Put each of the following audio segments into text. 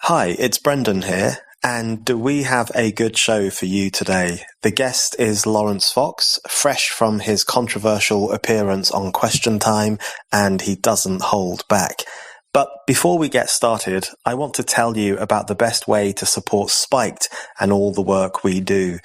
Hi, it's Brendan here, and we have a good show for you today. The guest is Laurence Fox, fresh from his controversial appearance on Question Time, and he doesn't hold back. But before we get started, I want to tell you about the best way to support Spiked and all the work we do.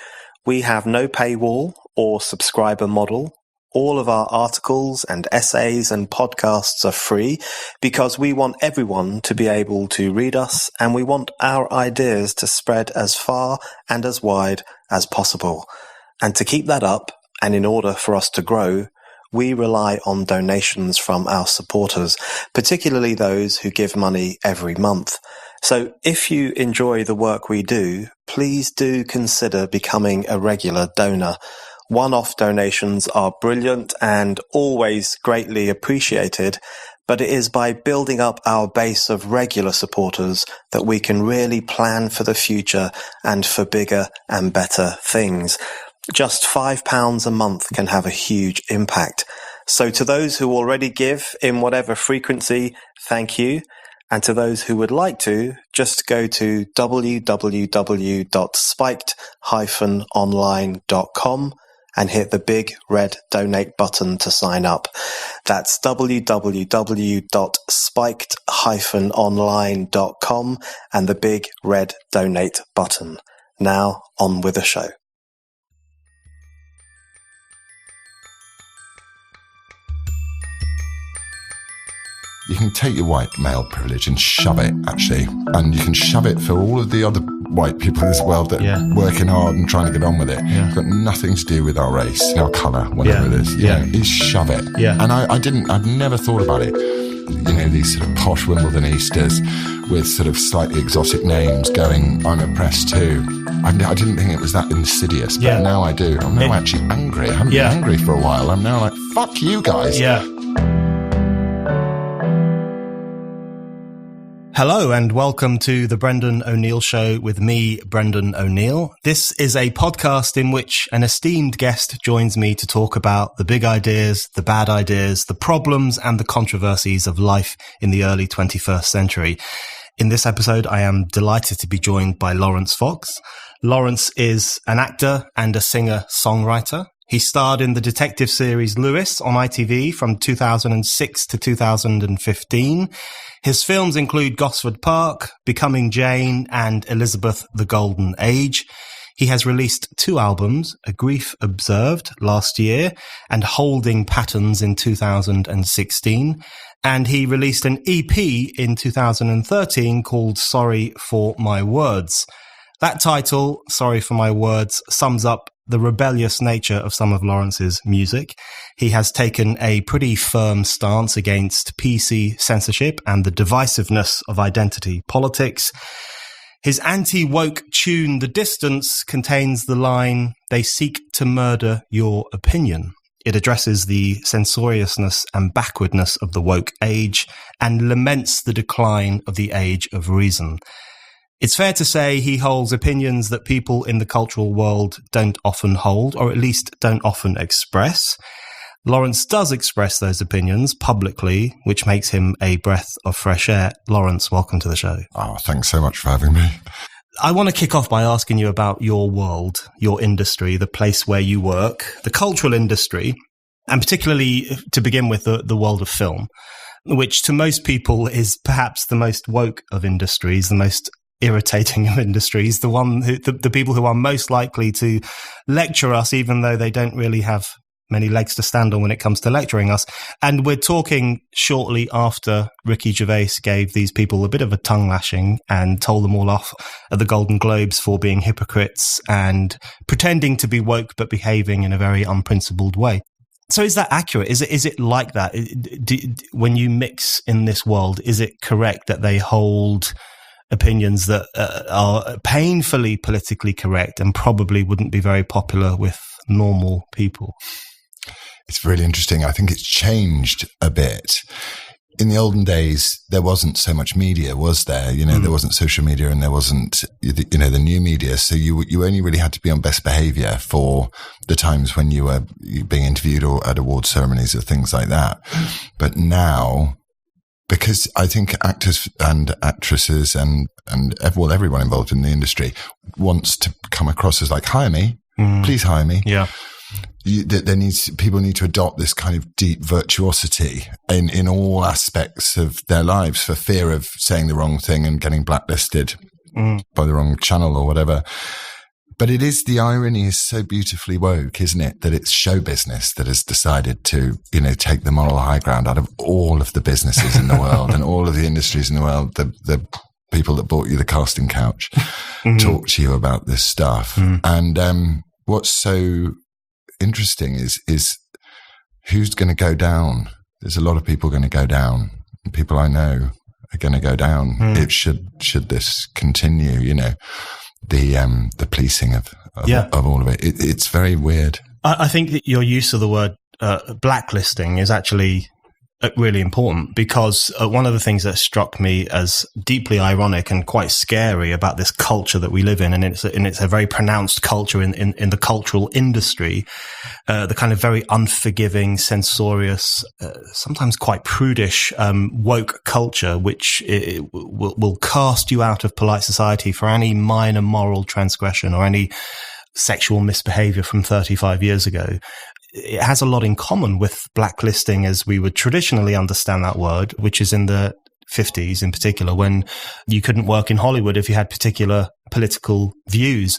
We have no paywall or subscriber model. All of our articles and essays and podcasts are free because we want everyone to be able to read us, and we want our ideas to spread as far and as wide as possible. And to keep that up, and in order for us to grow, we rely on donations from our supporters, particularly those who give money every month. So if you enjoy the work we do, please do consider becoming a regular donor. One-off donations are brilliant and always greatly appreciated, but it is by building up our base of regular supporters that we can really plan for the future and for bigger and better things. Just £5 a month can have a huge impact. So to those who already give in whatever frequency, thank you. And to those who would like to, just go to www.spiked-online.com and hit the big red donate button to sign up. That's www.spiked-online.com and the big red donate button. Now, on with the show. You can take your white male privilege and shove it, actually. And you can shove it for all of the other white people in this world that are working hard and trying to get on with it. It's got nothing to do with our race, our colour, whatever it is. It's shove it. And I've never thought about it. You know, these sort of posh Wimbledon Easters with sort of slightly exotic names going, I'm oppressed too. I didn't think it was that insidious, but now I do. I'm now actually angry. I haven't been angry for a while. I'm now like, fuck you guys. Hello and welcome to the Brendan O'Neill Show with me, Brendan O'Neill. This is a podcast in which an esteemed guest joins me to talk about the big ideas, the bad ideas, the problems and the controversies of life in the early 21st century. In this episode, I am delighted to be joined by Laurence Fox. Laurence is an actor and a singer-songwriter. He starred in the detective series Lewis on ITV from 2006 to 2015. His films include Gosford Park, Becoming Jane, and Elizabeth the Golden Age. He has released 2 albums, A Grief Observed last year and Holding Patterns in 2016. And he released an EP in 2013 called Sorry for My Words. That title, Sorry for My Words, sums up the rebellious nature of some of Laurence's music. He has taken a pretty firm stance against PC censorship and the divisiveness of identity politics. His anti-woke tune, The Distance, contains the line, "They seek to murder your opinion." It addresses the censoriousness and backwardness of the woke age and laments the decline of the age of reason. It's fair to say he holds opinions that people in the cultural world don't often hold, or at least don't often express. Laurence does express those opinions publicly, which makes him a breath of fresh air. Laurence, welcome to the show. Oh, thanks so much for having me. I want to kick off by asking you about your world, your industry, the place where you work, the cultural industry, and particularly to begin with the world of film, which to most people is perhaps the most woke of industries, the most irritating of industries, the one who, the people who are most likely to lecture us, even though they don't really have many legs to stand on when it comes to lecturing us. And we're talking shortly after Ricky Gervais gave these people a bit of a tongue lashing and told them all off at the Golden Globes for being hypocrites and pretending to be woke but behaving in a very unprincipled way. So is that accurate? Is it like that? When you mix in this world, is it correct that they hold opinions that are painfully politically correct and probably wouldn't be very popular with normal people? It's really interesting. I think it's changed a bit. In the olden days, there wasn't so much media, was there? You know, there wasn't social media and there wasn't, you know, the new media. So you only really had to be on best behavior for the times when you were being interviewed or at award ceremonies or things like that. But now because I think actors and actresses and everyone involved in the industry wants to come across as like, hire me, please hire me. Yeah. People need to adopt this kind of deep virtuosity in all aspects of their lives for fear of saying the wrong thing and getting blacklisted by the wrong channel or whatever. But the irony is so beautifully woke, isn't it? That it's show business that has decided to, take the moral high ground out of all of the businesses in the world and all of the industries in the world. The people that bought you the casting couch talk to you about this stuff. And what's so interesting is who's going to go down. There's a lot of people going to go down. People I know are going to go down. It should this continue, the policing of all of it. It's very weird. I think that your use of the word blacklisting is actually really important, because one of the things that struck me as deeply ironic and quite scary about this culture that we live in, and it's a very pronounced culture in the cultural industry, the kind of very unforgiving, censorious, sometimes quite prudish woke culture, which will cast you out of polite society for any minor moral transgression or any sexual misbehavior from 35 years ago. It has a lot in common with blacklisting as we would traditionally understand that word, which is in the 50s in particular, when you couldn't work in Hollywood if you had particular political views.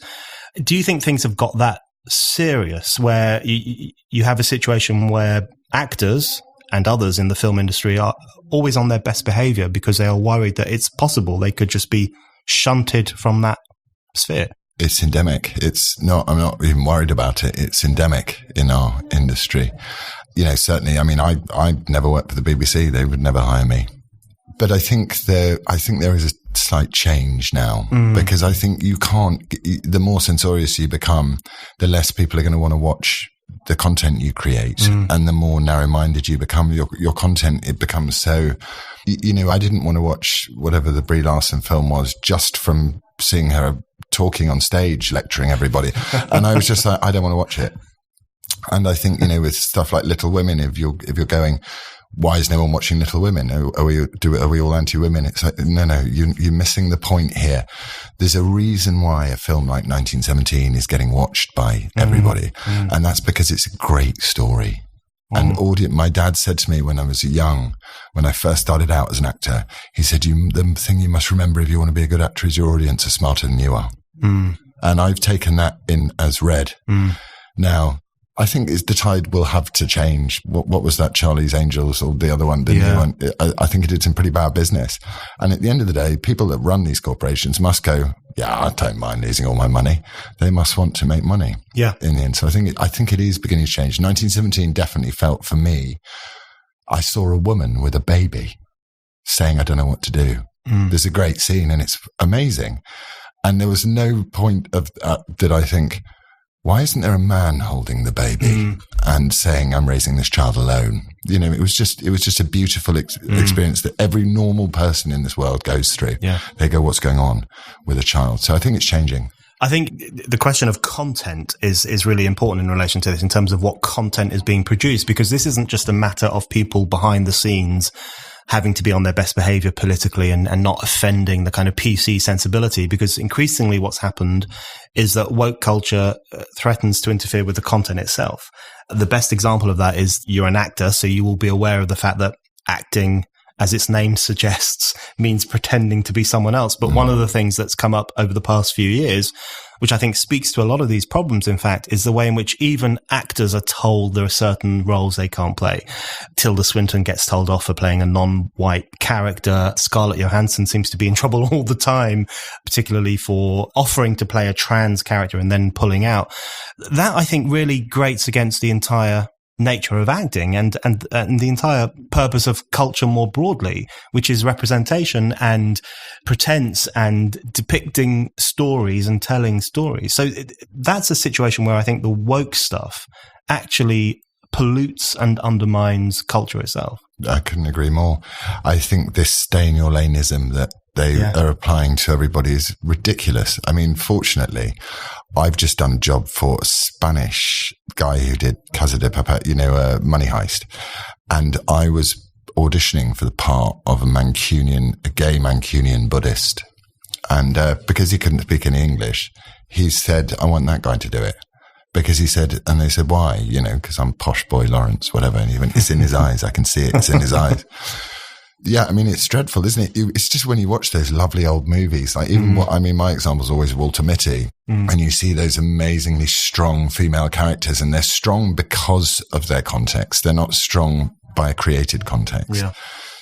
Do you think things have got that serious, where you have a situation where actors and others in the film industry are always on their best behavior because they are worried that it's possible they could just be shunted from that sphere? It's endemic. I'm not even worried about it. It's endemic in our industry. Certainly, I never worked for the BBC. They would never hire me. But I think there is a slight change now, because I think the more censorious you become, the less people are going to want to watch the content you create, and the more narrow-minded you become. Your content, it becomes so, I didn't want to watch whatever the Brie Larson film was just from seeing her talking on stage, lecturing everybody. And I was just like, I don't want to watch it. And I think, with stuff like Little Women, if you're going, why is no one watching Little Women? Are we all anti-women? It's like, no, you're missing the point here. There's a reason why a film like 1917 is getting watched by everybody. And that's because it's a great story. And my dad said to me when I was young, when I first started out as an actor, he said, the thing you must remember if you want to be a good actor is your audience are smarter than you are. And I've taken that in as read. Now, I think the tide will have to change. What was that, Charlie's Angels, or the other one, the new one? I think it did some pretty bad business. And at the end of the day, people that run these corporations must go, I don't mind losing all my money. They must want to make money. Yeah. In the end. So I think it is beginning to change. 1917 definitely felt, for me, I saw a woman with a baby saying, I don't know what to do. There's a great scene and it's amazing. And there was no point of that I think, why isn't there a man holding the baby and saying, I'm raising this child alone? It was just a beautiful experience that every normal person in this world goes through. Yeah. They go, what's going on with a child? So I think it's changing. I think the question of content is really important in relation to this, in terms of what content is being produced, because this isn't just a matter of people behind the scenes having to be on their best behavior politically and not offending the kind of PC sensibility, because increasingly what's happened is that woke culture threatens to interfere with the content itself. The best example of that is you're an actor, so you will be aware of the fact that acting, as its name suggests, means pretending to be someone else. But one of the things that's come up over the past few years, which I think speaks to a lot of these problems, in fact, is the way in which even actors are told there are certain roles they can't play. Tilda Swinton gets told off for playing a non-white character. Scarlett Johansson seems to be in trouble all the time, particularly for offering to play a trans character and then pulling out. That, I think, really grates against the entire nature of acting and the entire purpose of culture more broadly, which is representation and pretense and depicting stories and telling stories. So that's a situation where I think the woke stuff actually pollutes and undermines culture itself. I couldn't agree more. I think this stay in your laneism that they are applying to everybody is ridiculous. I mean, fortunately, I've just done a job for a Spanish guy who did Casa de Papel, Money Heist. And I was auditioning for the part of a gay Mancunian Buddhist. And because he couldn't speak any English, he said, I want that guy to do it. Because he said, and they said, why? Because I'm posh boy Laurence, whatever. And he went, it's in his eyes. I can see it. It's in his eyes. Yeah, I mean, it's dreadful, isn't it? It's just when you watch those lovely old movies, like even my example is always Walter Mitty, and you see those amazingly strong female characters, and they're strong because of their context. They're not strong by a created context. Yeah.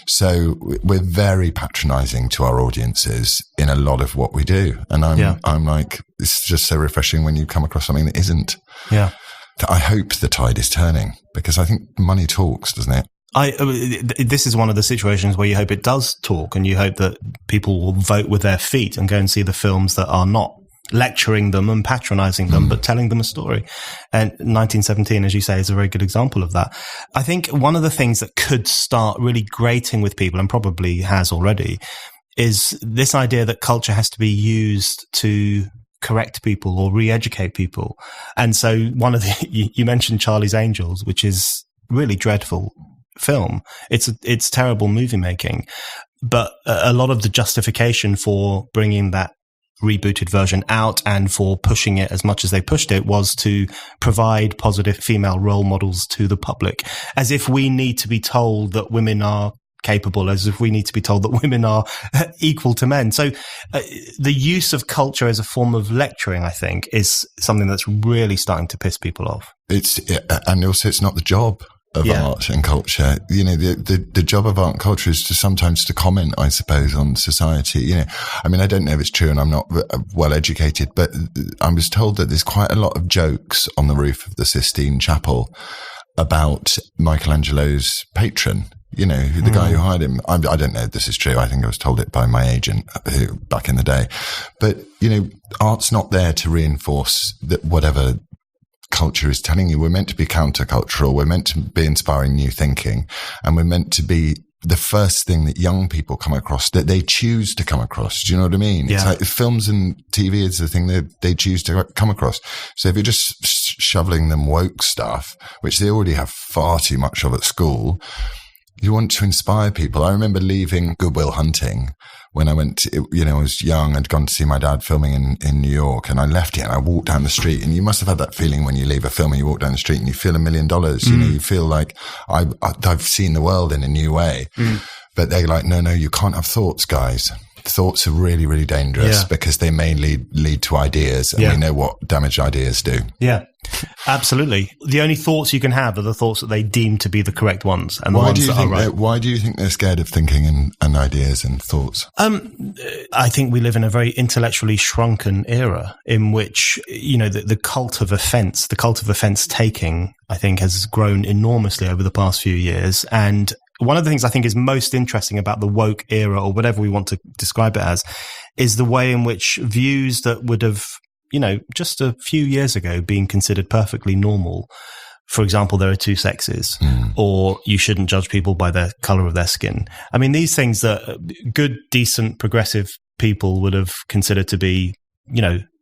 So we're very patronizing to our audiences in a lot of what we do. And I'm like, it's just so refreshing when you come across something that isn't. Yeah. I hope the tide is turning, because I think money talks, doesn't it? This is one of the situations where you hope it does talk, and you hope that people will vote with their feet and go and see the films that are not lecturing them and patronizing them, but telling them a story. And 1917, as you say, is a very good example of that. I think one of the things that could start really grating with people, and probably has already, is this idea that culture has to be used to correct people or re-educate people. And so one of you mentioned Charlie's Angels, which is really dreadful film. It's terrible movie making, but a lot of the justification for bringing that rebooted version out and for pushing it as much as they pushed it was to provide positive female role models to the public, as if we need to be told that women are capable, as if we need to be told that women are equal to men. So the use of culture as a form of lecturing, I think, is something that's really starting to piss people off. And also it's not the job of art and culture. The job of art and culture is sometimes to comment, I suppose, on society. I mean, I don't know if it's true, and I'm not well educated, but I was told that there's quite a lot of jokes on the roof of the Sistine Chapel about Michelangelo's patron. The guy who hired him. I don't know if this is true. I think I was told it by my agent back in the day. But, art's not there to reinforce that whatever culture is telling you. We're meant to be countercultural. We're meant to be inspiring new thinking. And we're meant to be the first thing that young people come across, that they choose to come across. Do you know what I mean? Yeah. It's like films and TV is the thing that they choose to come across. So if you're just shoveling them woke stuff, which they already have far too much of at school, you want to inspire people. I remember leaving Good Will Hunting when I went to, I was young. I'd gone to see my dad filming in New York, and I left it and I walked down the street, and you must have had that feeling when you leave a film and you walk down the street and you feel $1 million. You feel like I've seen the world in a new way. But they're like, no, you can't have thoughts, guys. Thoughts are really, really dangerous because they may lead to ideas, and we know what damaged ideas do. Yeah, absolutely. The only thoughts you can have are the thoughts that they deem to be the correct ones, and the ones that are right. Why do you think they're scared of thinking and ideas and thoughts? I think we live in a very intellectually shrunken era in which, the cult of offence taking, I think, has grown enormously over the past few years. And one of the things I think is most interesting about the woke era, or whatever we want to describe it as, is the way in which views that would have, just a few years ago been considered perfectly normal. For example, there are two sexes, or you shouldn't judge people by the color of their skin. I mean, these things that good, decent, progressive people would have considered to be,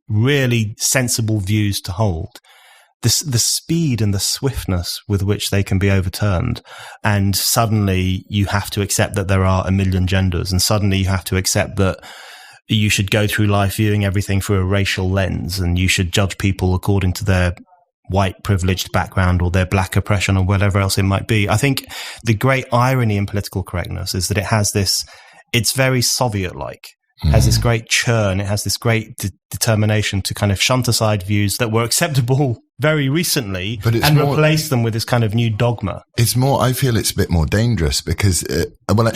really sensible views to hold. The speed and the swiftness with which they can be overturned, and suddenly you have to accept that there are a million genders, and suddenly you have to accept that you should go through life viewing everything through a racial lens, and you should judge people according to their white privileged background or their black oppression or whatever else it might be. I think the great irony in political correctness is that it has this, it's very Soviet-like. It has this great churn. It has this great determination to kind of shunt aside views that were acceptable very recently and replace them with this kind of new dogma. It's more, I feel it's a bit more dangerous because, I read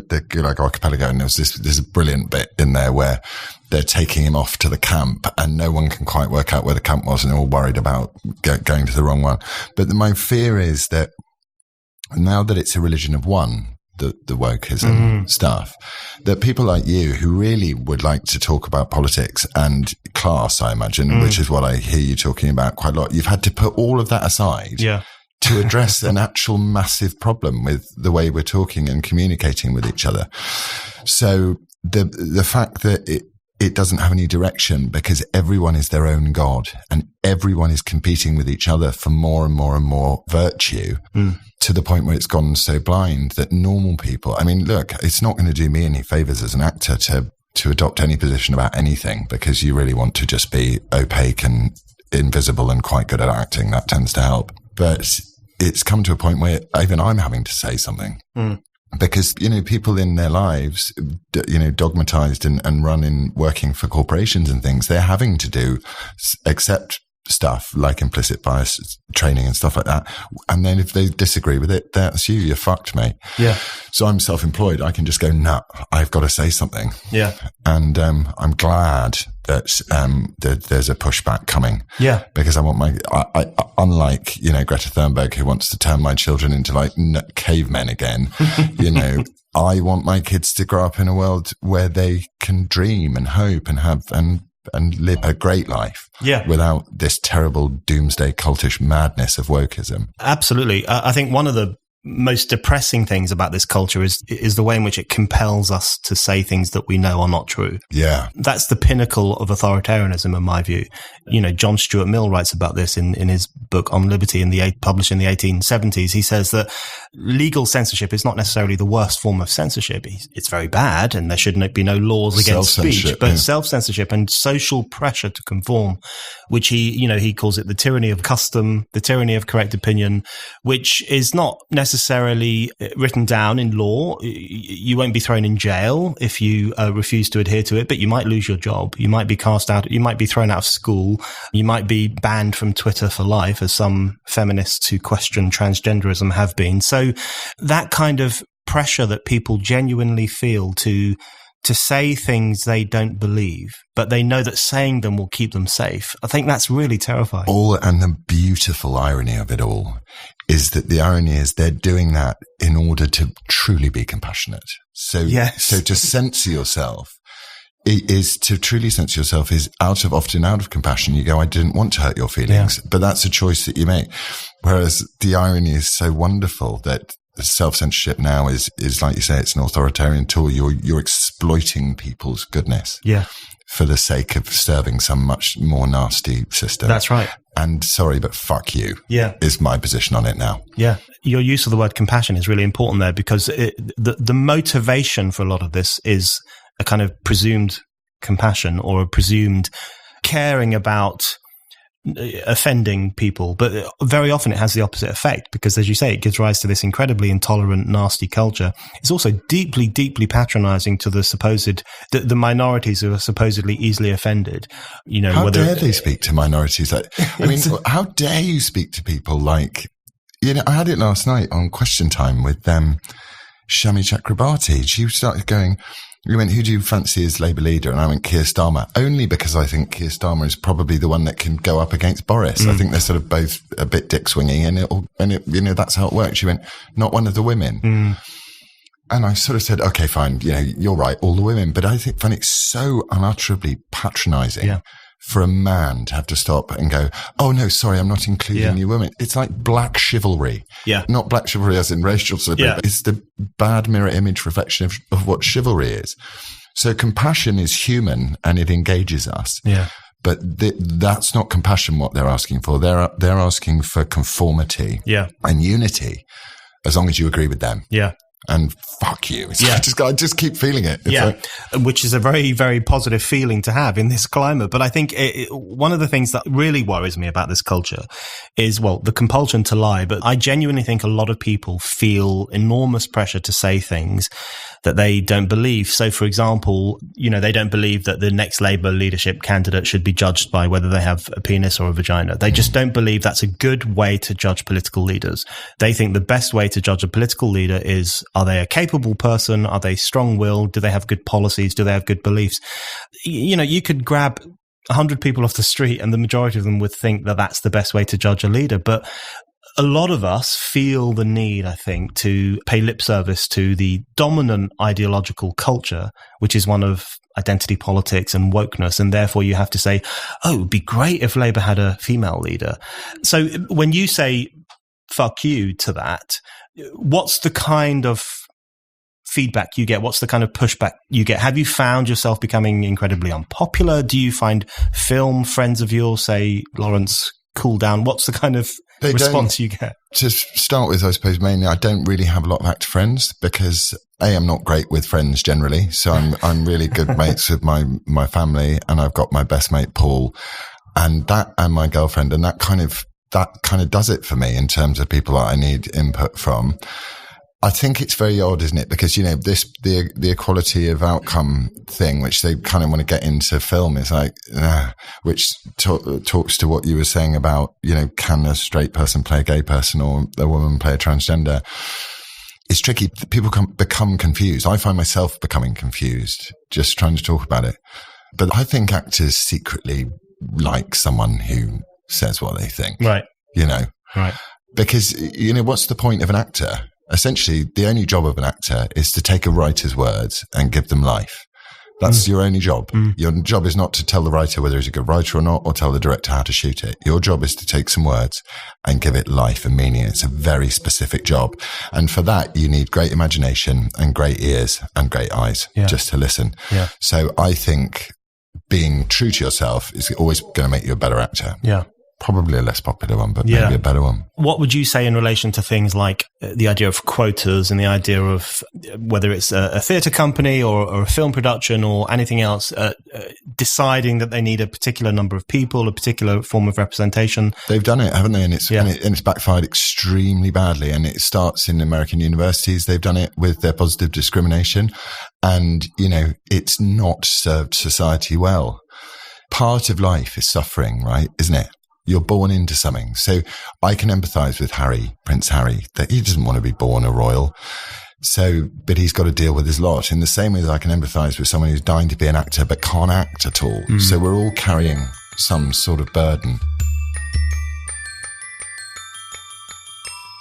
the Gulag Archipelago, and there's a brilliant bit in there where they're taking him off to the camp and no one can quite work out where the camp was, and they're all worried about going to the wrong one. But my fear is that now that it's a religion of one, the wokeism stuff, that people like you who really would like to talk about politics and class, I imagine, which is what I hear you talking about quite a lot, you've had to put all of that aside to address an actual massive problem with the way we're talking and communicating with each other. So the fact that it doesn't have any direction because everyone is their own god and everyone is competing with each other for more and more and more virtue to the point where it's gone so blind that normal people, I mean, look, it's not going to do me any favors as an actor to adopt any position about anything, because you really want to just be opaque and invisible and quite good at acting. That tends to help. But it's come to a point where even I'm having to say something. Because, people in their lives, dogmatized and run in working for corporations and things, they're having to accept stuff like implicit bias training and stuff like that. And then if they disagree with it, that's you're fucked, mate. Yeah. So I'm self-employed. I can just go, nah, I've got to say something. Yeah. And I'm glad that there's a pushback coming. Yeah. Because I want I unlike, Greta Thunberg, who wants to turn my children into like cavemen again, I want my kids to grow up in a world where they can dream and hope and have and live a great life without this terrible doomsday cultish madness of wokeism. Absolutely. I think one of the most depressing things about this culture is the way in which it compels us to say things that we know are not true. Yeah. That's the pinnacle of authoritarianism, in my view. John Stuart Mill writes about this in his book On Liberty published in the 1870s. He says that legal censorship is not necessarily the worst form of censorship. It's very bad, and there should be no laws against speech, but self-censorship and social pressure to conform, which he calls it the tyranny of custom, the tyranny of correct opinion, which is not necessarily written down in law. You won't be thrown in jail if you refuse to adhere to it, but you might lose your job. You might be cast out. You might be thrown out of school. You might be banned from Twitter for life, as some feminists who question transgenderism have been. So that kind of pressure that people genuinely feel to say things they don't believe, but they know that saying them will keep them safe, I think that's really terrifying. And the beautiful irony of it all is that the irony is they're doing that in order to truly be compassionate. So to censor yourself is to truly censor yourself is often out of compassion. You go, I didn't want to hurt your feelings, but that's a choice that you make. Whereas the irony is so wonderful that self-censorship now is like you say, it's an authoritarian tool. You're exploiting people's goodness. Yeah. For the sake of serving some much more nasty system. That's right. And sorry, but fuck you. Yeah. Is my position on it now. Yeah. Your use of the word compassion is really important there, because the motivation for a lot of this is a kind of presumed compassion or a presumed caring about offending people, but very often it has the opposite effect, because, as you say, it gives rise to this incredibly intolerant, nasty culture. It's also deeply, deeply patronizing to the minorities who are supposedly easily offended. How dare they speak to minorities? How dare you speak to people like, I had it last night on Question Time with Shami Chakrabarti. She started going, we went, who do you fancy as Labour leader? And I went, Keir Starmer, only because I think Keir Starmer is probably the one that can go up against Boris. I think they're sort of both a bit dick swinging, and that's how it works. She went, not one of the women. And I sort of said, okay, fine, you're right, all the women. But I find it so unutterably patronising for a man to have to stop and go, oh no, sorry, I'm not including you women. It's like black chivalry. Yeah. Not black chivalry as in racial chivalry, but it's the bad mirror image reflection of what chivalry is. So compassion is human and it engages us. Yeah. But that's not compassion what they're asking for. They're asking for conformity and unity, as long as you agree with them. Yeah. And fuck you. I just keep feeling it. Which is a very, very positive feeling to have in this climate. But I think one of the things that really worries me about this culture is, the compulsion to lie. But I genuinely think a lot of people feel enormous pressure to say things that they don't believe. So, for example, they don't believe that the next Labour leadership candidate should be judged by whether they have a penis or a vagina. They just don't believe that's a good way to judge political leaders. They think the best way to judge a political leader is, are they a capable person? Are they strong-willed? Do they have good policies? Do they have good beliefs? You could grab 100 people off the street and the majority of them would think that that's the best way to judge a leader. But a lot of us feel the need, I think, to pay lip service to the dominant ideological culture, which is one of identity politics and wokeness. And therefore you have to say, oh, it would be great if Labour had a female leader. So when you say fuck you to that, what's the kind of feedback you get? What's the kind of pushback you get? Have you found yourself becoming incredibly unpopular? Do you find film friends of yours say, Laurence, cool down? What's the kind of response you get? To start with, I suppose mainly I don't really have a lot of actor friends because I'm not great with friends generally. So I'm really good mates with my family, and I've got my best mate Paul, and my girlfriend, and that kind of does it for me in terms of people that I need input from. I think it's very odd, isn't it? Because, the equality of outcome thing, which they kind of want to get into film, is like, which talks to what you were saying about, can a straight person play a gay person or a woman play a transgender? It's tricky. People become confused. I find myself becoming confused just trying to talk about it. But I think actors secretly like someone who says what they think. Right. Right. Because, what's the point of an actor? Essentially, the only job of an actor is to take a writer's words and give them life. That's your only job. Your job is not to tell the writer whether he's a good writer or not, or tell the director how to shoot it. Your job is to take some words and give it life and meaning. It's a very specific job. And for that, you need great imagination and great ears and great eyes just to listen. Yeah. So I think being true to yourself is always going to make you a better actor. Yeah. Probably a less popular one, but maybe a better one. What would you say in relation to things like the idea of quotas and the idea of whether it's a theatre company or a film production or anything else, deciding that they need a particular number of people, a particular form of representation? They've done it, haven't they? And it's backfired extremely badly. And it starts in American universities. They've done it with their positive discrimination. And, it's not served society well. Part of life is suffering, right? Isn't it? You're born into something. So I can empathise with Prince Harry, that he doesn't want to be born a royal. But he's got to deal with his lot in the same way that I can empathise with someone who's dying to be an actor but can't act at all. So we're all carrying some sort of burden.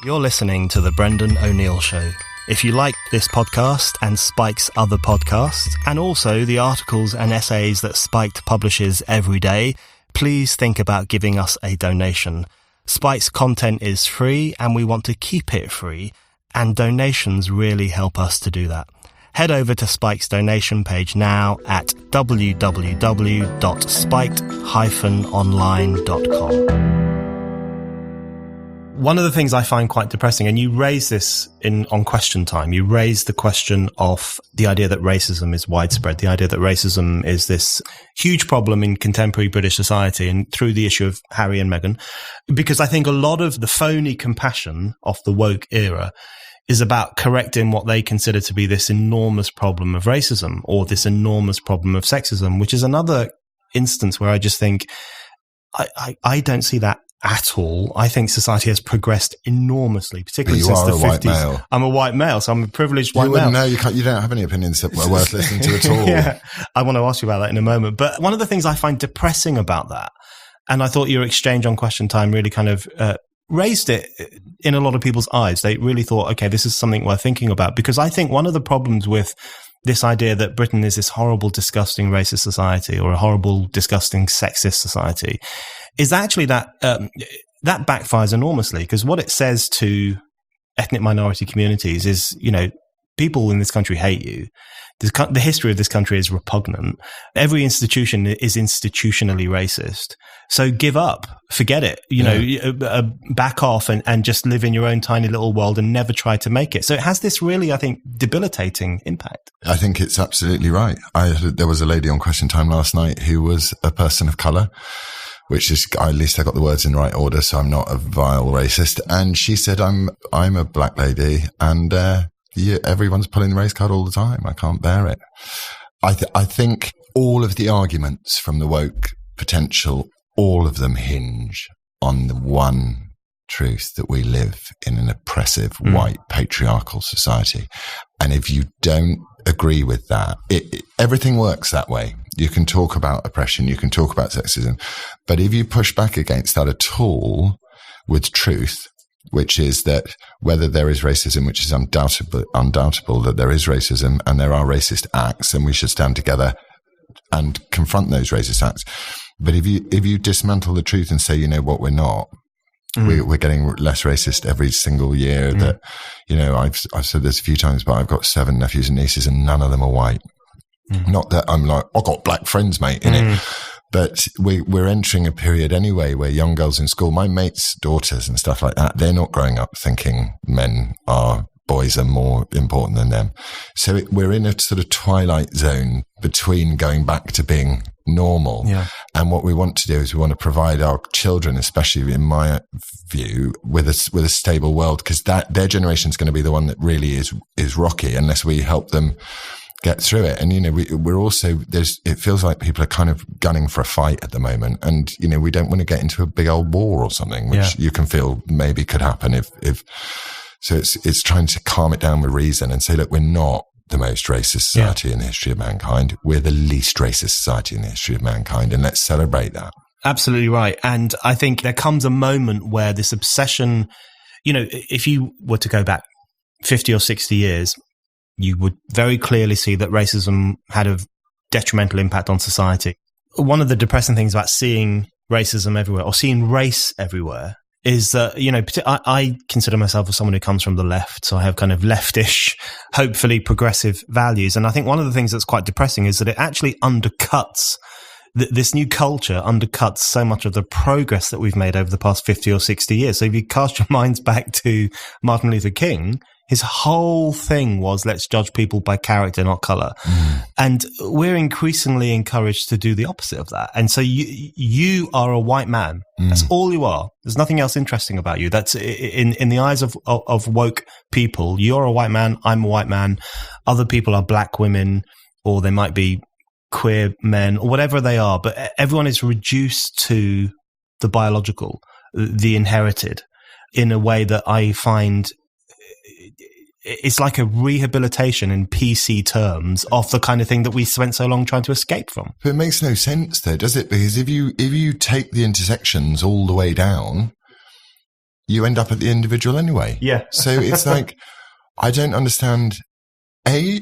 You're listening to The Brendan O'Neill Show. If you like this podcast and Spike's other podcasts, and also the articles and essays that Spiked publishes every day, please think about giving us a donation. Spike's content is free and we want to keep it free, and donations really help us to do that. Head over to Spike's donation page now at www.spiked-online.com. One of the things I find quite depressing, and you raise this on Question Time, you raise the question of the idea that racism is widespread, the idea that racism is this huge problem in contemporary British society, and through the issue of Harry and Meghan, because I think a lot of the phony compassion of the woke era is about correcting what they consider to be this enormous problem of racism or this enormous problem of sexism, which is another instance where I just think I don't see that at all. I think society has progressed enormously, particularly since the 50s. I'm a white male, so I'm a privileged white male. No, you don't have any opinions that were worth listening to at all. Yeah, I want to ask you about that in a moment. But one of the things I find depressing about that, and I thought your exchange on Question Time really kind of raised it in a lot of people's eyes. They really thought, okay, this is something worth thinking about. Because I think one of the problems with this idea that Britain is this horrible, disgusting racist society or a horrible, disgusting sexist society is actually that that backfires enormously, because what it says to ethnic minority communities is, people in this country hate you. The history of this country is repugnant. Every institution is institutionally racist. So give up, forget it, back off and just live in your own tiny little world and never try to make it. So it has this really, I think, debilitating impact. I think it's absolutely right. There was a lady on Question Time last night who was a person of colour, which is, at least I got the words in the right order, so I'm not a vile racist. And she said, I'm a black lady, and everyone's pulling the race card all the time. I can't bear it. I think all of the arguments from the woke potential, all of them hinge on the one truth that we live in an oppressive, white, patriarchal society. And if you don't agree with that, everything works that way. You can talk about oppression, you can talk about sexism, but if you push back against that at all with truth, which is that whether there is racism, which is undoubtable that there is racism and there are racist acts, and we should stand together and confront those racist acts. But if you dismantle the truth and say, what, we're not, we're getting less racist every single year. That, I've said this a few times, but I've got 7 nephews and nieces, and none of them are white. Not that I'm like, I've got black friends, mate, in it. But we're entering a period anyway where young girls in school, my mates' daughters and stuff like that, they're not growing up thinking boys are more important than them. So we're in a sort of twilight zone between going back to being normal. Yeah. And what we want to do is we want to provide our children, especially in my view, with a stable world, because their generation is going to be the one that really is rocky unless we help them get through it. And, we're also, it feels like people are kind of gunning for a fight at the moment. And, we don't want to get into a big old war or something, which you can feel maybe could happen if so it's trying to calm it down with reason and say, look, we're not the most racist society in the history of mankind. We're the least racist society in the history of mankind. And let's celebrate that. Absolutely right. And I think there comes a moment where this obsession, if you were to go back 50 or 60 years, you would very clearly see that racism had a detrimental impact on society. One of the depressing things about seeing racism everywhere or seeing race everywhere is that, I consider myself as someone who comes from the left. So I have kind of leftish, hopefully progressive values. And I think one of the things that's quite depressing is that it actually undercuts, this new culture undercuts so much of the progress that we've made over the past 50 or 60 years. So if you cast your minds back to Martin Luther King, his whole thing was, let's judge people by character, not color. And we're increasingly encouraged to do the opposite of that. And so you are a white man. That's all you are. There's nothing else interesting about you. That's in the eyes of woke people. You're a white man. I'm a white man. Other people are black women, or they might be queer men, or whatever they are. But everyone is reduced to the biological, the inherited, in a way that I find it's like a rehabilitation in PC terms of the kind of thing that we spent so long trying to escape from. But it makes no sense though, does it? Because if you take the intersections all the way down, you end up at the individual anyway. Yeah. So it's like, I don't understand. I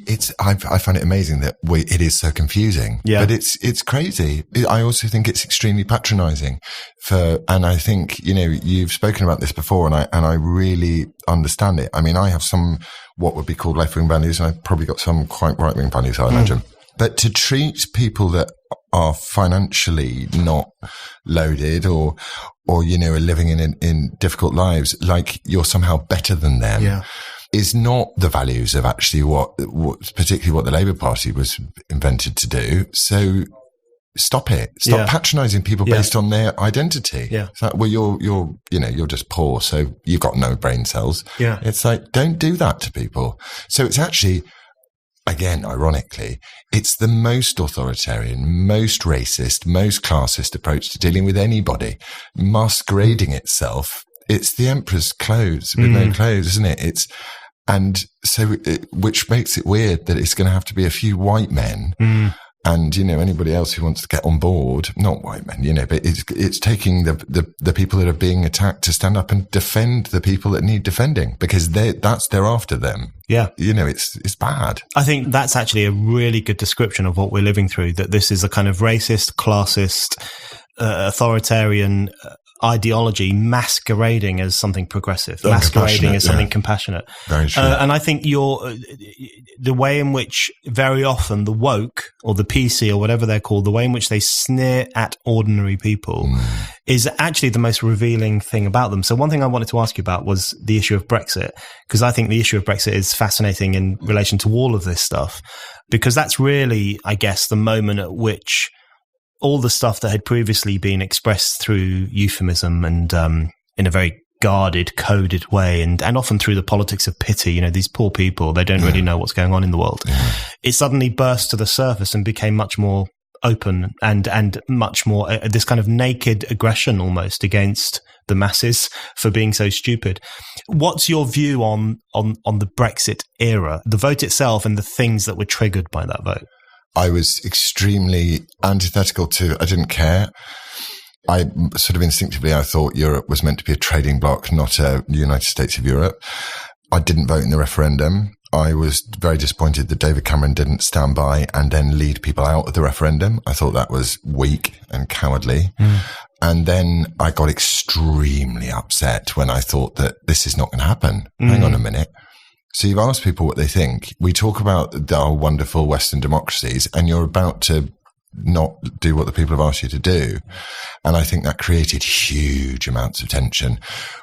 find it amazing that it is so confusing, but it's crazy. I also think it's extremely patronizing and I think, you've spoken about this before and I really understand it. I mean, I have some, what would be called left-wing values, and I've probably got some quite right-wing values, I imagine. But to treat people that are financially not loaded or are living in difficult lives like you're somehow better than them is not the values of actually what particularly what the Labour Party was invented to do. So stop it. Stop patronising people based on their identity. Yeah. It's like, well, you're just poor, so you've got no brain cells. Yeah. It's like, don't do that to people. So it's actually, again, ironically, it's the most authoritarian, most racist, most classist approach to dealing with anybody, masquerading itself. It's the emperor's clothes with no clothes, isn't it? And so, which makes it weird that it's going to have to be a few white men and, anybody else who wants to get on board, not white men, but it's taking the people that are being attacked to stand up and defend the people that need defending, because they're after them. Yeah. It's bad. I think that's actually a really good description of what we're living through, that this is a kind of racist, classist, authoritarian ideology masquerading as something progressive, masquerading as something compassionate. Very true. And I think the way in which very often the woke or the PC or whatever they're called, the way in which they sneer at ordinary people is actually the most revealing thing about them. So one thing I wanted to ask you about was the issue of Brexit, because I think the issue of Brexit is fascinating in relation to all of this stuff, because that's really, I guess, the moment at which all the stuff that had previously been expressed through euphemism and in a very guarded, coded way, and often through the politics of pity, these poor people, they don't really know what's going on in the world. It suddenly burst to the surface and became much more open and much more this kind of naked aggression almost against the masses for being so stupid. What's your view on the Brexit era, the vote itself and the things that were triggered by that vote? I was extremely antithetical to, I didn't care. I sort of instinctively, I thought Europe was meant to be a trading bloc, not a United States of Europe. I didn't vote in the referendum. I was very disappointed that David Cameron didn't stand by and then lead people out of the referendum. I thought that was weak and cowardly. And then I got extremely upset when I thought that this is not going to happen. Hang on a minute. So you've asked people what they think. We talk about our wonderful Western democracies, and you're about to not do what the people have asked you to do. And I think that created huge amounts of tension,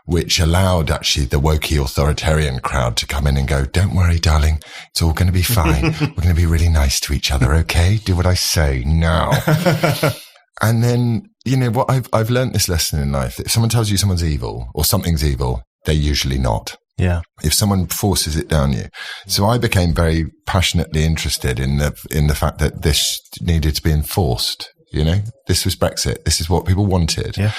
which allowed actually the wokey authoritarian crowd to come in and go, don't worry, darling, it's all going to be fine. We're going to be really nice to each other, okay? Do what I say now. And then, you know, what I've learned this lesson in life. If someone tells you someone's evil or something's evil, they're usually not. Yeah. If someone forces it down you. So I became very passionately interested in the fact that this needed to be enforced. You know, this was Brexit. This is what people wanted. Yeah.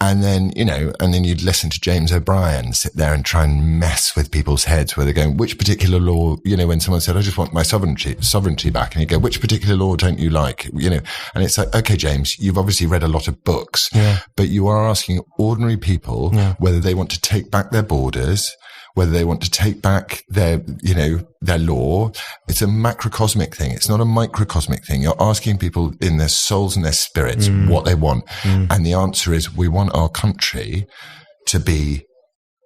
And then, you know, you'd listen to James O'Brien sit there and try and mess with people's heads where they're going, which particular law, you know, when someone said, I just want my sovereignty back. And you go, which particular law don't you like? You know, and it's like, okay, James, you've obviously read a lot of books, but you are asking ordinary people whether they want to take back their borders, whether they want to take back their, you know, their law. It's a macrocosmic thing. It's not a microcosmic thing. You're asking people in their souls and their spirits what they want. And the answer is, we want our country to be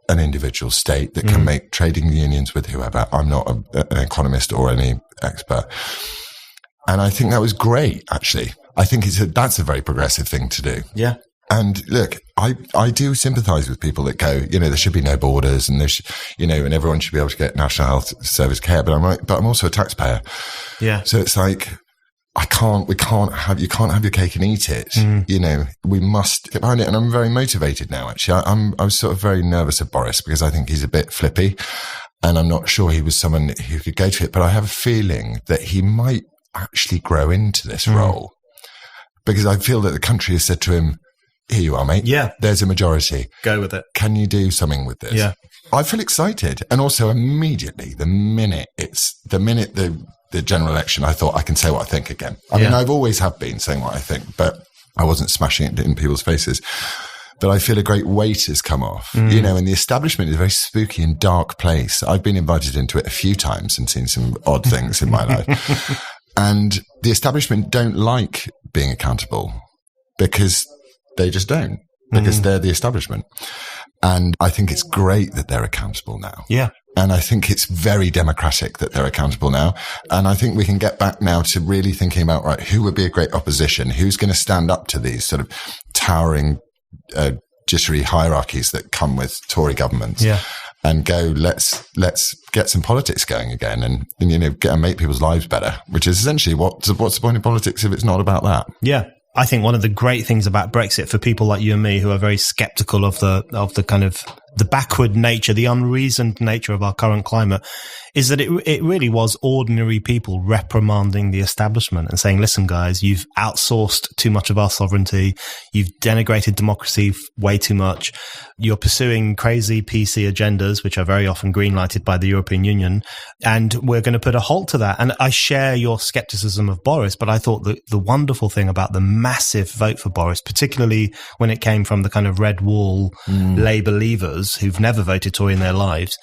an individual state that can make trading unions with whoever. I'm not an economist or any expert. And I think that was great, actually. I think that's a very progressive thing to do. Yeah. And look, I do sympathise with people that go, you know, there should be no borders and you know, and everyone should be able to get National Health Service care. But I'm also a taxpayer. Yeah. So it's like, you can't have your cake and eat it. You know, we must get behind it. And I'm very motivated now, actually. I was sort of very nervous of Boris because I think he's a bit flippy and I'm not sure he was someone who could go to it. But I have a feeling that he might actually grow into this role because I feel that the country has said to him, here you are, mate. Yeah. There's a majority. Go with it. Can you do something with this? Yeah. I feel excited. And also immediately, the minute the general election, I thought I can say what I think again. I mean, I've always have been saying what I think, but I wasn't smashing it in people's faces. But I feel a great weight has come off, you know, and the establishment is a very spooky and dark place. I've been invited into it a few times and seen some odd things in my life. And the establishment don't like being accountable because they just don't, because they're the establishment. And I think it's great that they're accountable now. Yeah. And I think it's very democratic that they're accountable now. And I think we can get back now to really thinking about, right, who would be a great opposition? Who's going to stand up to these sort of towering judiciary hierarchies that come with Tory governments? Yeah. And go, let's get some politics going again and you know, make people's lives better, which is essentially what's the point of politics if it's not about that? Yeah. I think one of the great things about Brexit for people like you and me who are very skeptical of the kind of the backward nature, the unreasoned nature of our current climate, is that it really was ordinary people reprimanding the establishment and saying, listen, guys, you've outsourced too much of our sovereignty. You've denigrated democracy way too much. You're pursuing crazy PC agendas, which are very often green-lighted by the European Union. And we're going to put a halt to that. And I share your skepticism of Boris, but I thought that the wonderful thing about the massive vote for Boris, particularly when it came from the kind of red wall Labour leavers who've never voted Tory in their lives,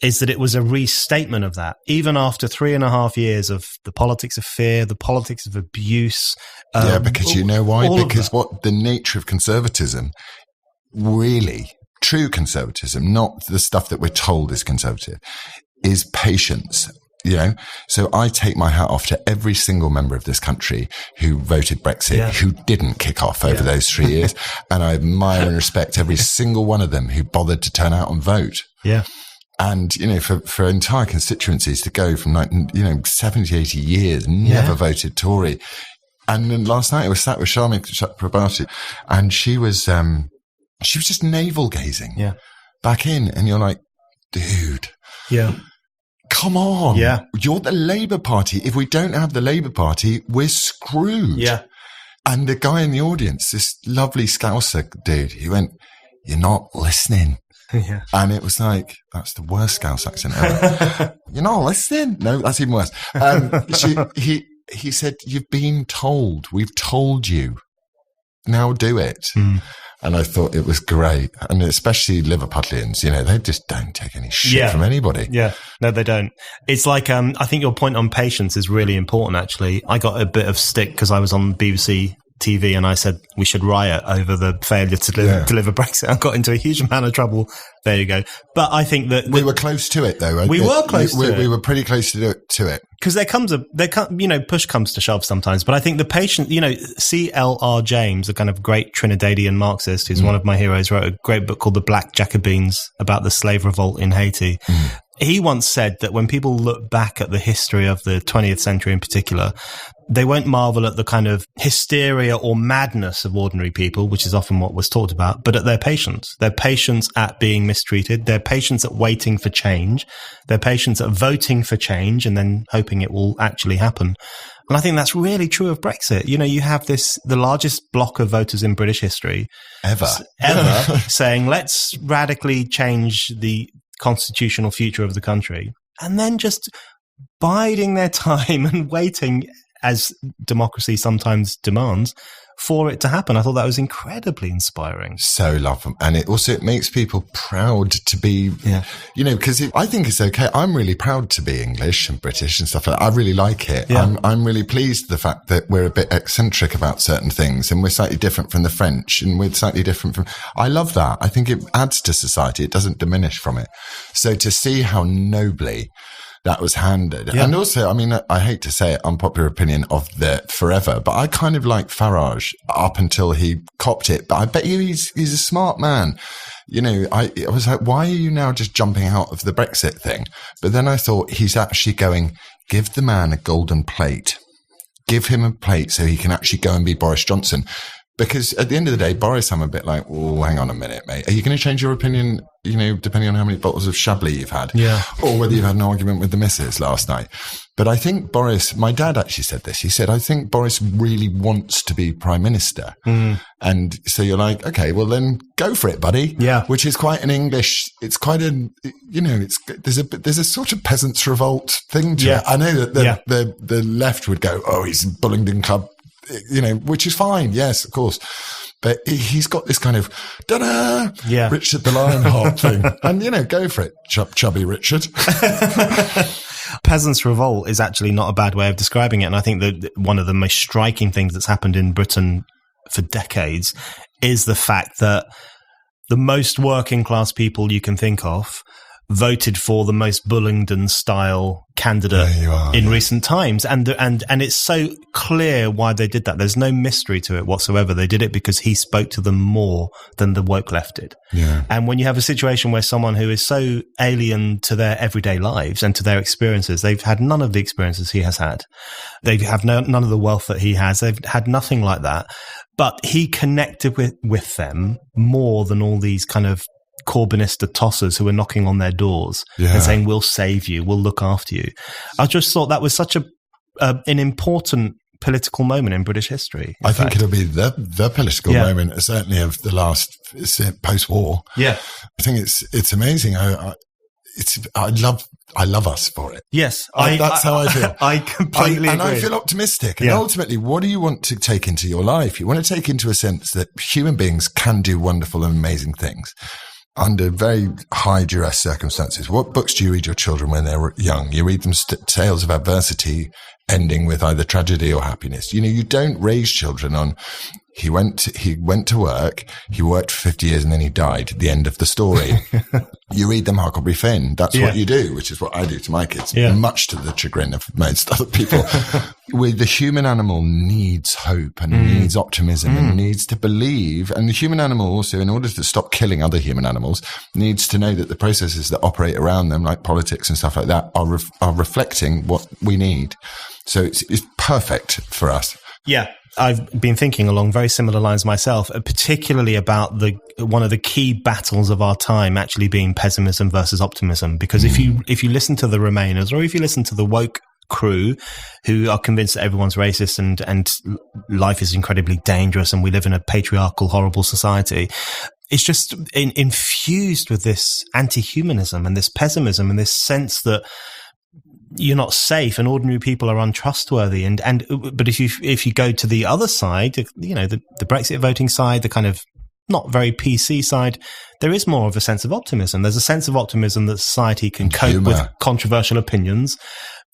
is that it was a restatement of that. Even after 3.5 years of the politics of fear, the politics of abuse. Because you know why? Because what the nature of conservatism, really, true conservatism, not the stuff that we're told is conservative, is patience. You know, so I take my hat off to every single member of this country who voted Brexit, who didn't kick off over those 3 years. And I admire and respect every single one of them who bothered to turn out and vote. Yeah. And, you know, for entire constituencies to go from, 70, 80 years, never voted Tory. And then last night I was sat with Sharmi Chakrabarti and she was just navel gazing back in. And you're like, dude. Yeah. Come on. Yeah. You're the Labour Party. If we don't have the Labour Party, we're screwed. Yeah. And the guy in the audience, this lovely Scouser dude, he went, you're not listening. Yeah. And it was like, that's the worst Scouse accent ever. You're not listening? No, that's even worse. He said, you've been told. We've told you. Now do it. And I thought it was great. And especially Liverpudlians, you know, they just don't take any shit from anybody. Yeah, no, they don't. It's like, I think your point on patience is really important, actually. I got a bit of stick because I was on BBC TV and I said we should riot over the failure to deliver Brexit. I got into a huge amount of trouble. There you go. But I think that we were close to it, though. We were close to it. We were pretty close to it. Because push comes to shove sometimes. But I think the patient, C.L.R. James, a kind of great Trinidadian Marxist, who's one of my heroes, wrote a great book called The Black Jacobins about the slave revolt in Haiti. He once said that when people look back at the history of the 20th century in particular, they won't marvel at the kind of hysteria or madness of ordinary people, which is often what was talked about, but at their patience. Their patience at being mistreated, their patience at waiting for change, their patience at voting for change and then hoping it will actually happen. And I think that's really true of Brexit. You have the largest block of voters in British history ever saying, let's radically change the constitutional future of the country, and then just biding their time and waiting, as democracy sometimes demands, for it to happen. I thought that was incredibly inspiring. So love them. And it makes people proud to be, because I think it's okay. I'm really proud to be English and British and stuff like that. I really like it. Yeah. I'm really pleased with the fact that we're a bit eccentric about certain things and we're slightly different from the French and we're slightly different from, I love that. I think it adds to society. It doesn't diminish from it. So to see how nobly that was handed. Yeah. And also, I mean, I hate to say it, unpopular opinion of the forever, but I kind of like Farage up until he copped it. But I bet you he's a smart man. I was like, why are you now just jumping out of the Brexit thing? But then I thought he's actually going, give the man a golden plate. Give him a plate so he can actually go and be Boris Johnson. Because at the end of the day, Boris, I'm a bit like, oh, hang on a minute, mate. Are you going to change your opinion, depending on how many bottles of Chablis you've had? Yeah. Or whether you've had an argument with the missus last night. But I think Boris, my dad actually said this. He said, I think Boris really wants to be prime minister. And so you're like, okay, well then go for it, buddy. Yeah. Which is quite an English, it's quite there's a sort of peasants' revolt thing to it. I know that the left would go, oh, he's in Bullingdon Club. Which is fine. Yes, of course. But he's got this kind of, Richard the Lionheart thing. And, go for it, chubby Richard. Peasants' revolt is actually not a bad way of describing it. And I think that one of the most striking things that's happened in Britain for decades is the fact that the most working class people you can think of voted for the most Bullingdon style candidate in recent times. And it's so clear why they did that. There's no mystery to it whatsoever. They did it because he spoke to them more than the woke left did. Yeah. And when you have a situation where someone who is so alien to their everyday lives and to their experiences, they've had none of the experiences he has had. They have none of the wealth that he has. They've had nothing like that. But he connected with them more than all these kind of Corbynista tossers who are knocking on their doors and saying, we'll save you, we'll look after you. I just thought that was such an important political moment in British history. I think it'll be the political moment, certainly of the last post-war. Yeah. I think it's amazing. I love us for it. Yes. That's how I feel. I completely agree. And I feel optimistic. And ultimately, what do you want to take into your life? You want to take into a sense that human beings can do wonderful and amazing things under very high duress circumstances. What books do you read your children when they're young? You read them tales of adversity ending with either tragedy or happiness. You don't raise children on he went to work, he worked for 50 years and then he died. The end of the story. You read them Huckleberry Finn. That's what you do, which is what I do to my kids, much to the chagrin of most other people. The human animal needs hope and needs optimism and needs to believe. And the human animal also, in order to stop killing other human animals, needs to know that the processes that operate around them, like politics and stuff like that, are reflecting what we need. So it's perfect for us. Yeah. I've been thinking along very similar lines myself, particularly about one of the key battles of our time actually being pessimism versus optimism. Because if you listen to the Remainers, or if you listen to the woke crew who are convinced that everyone's racist and life is incredibly dangerous and we live in a patriarchal, horrible society, it's just infused with this anti-humanism and this pessimism and this sense that you're not safe and ordinary people are untrustworthy. But if you go to the other side, the Brexit voting side, the kind of not very PC side, there is more of a sense of optimism. There's a sense of optimism that society can cope with controversial opinions.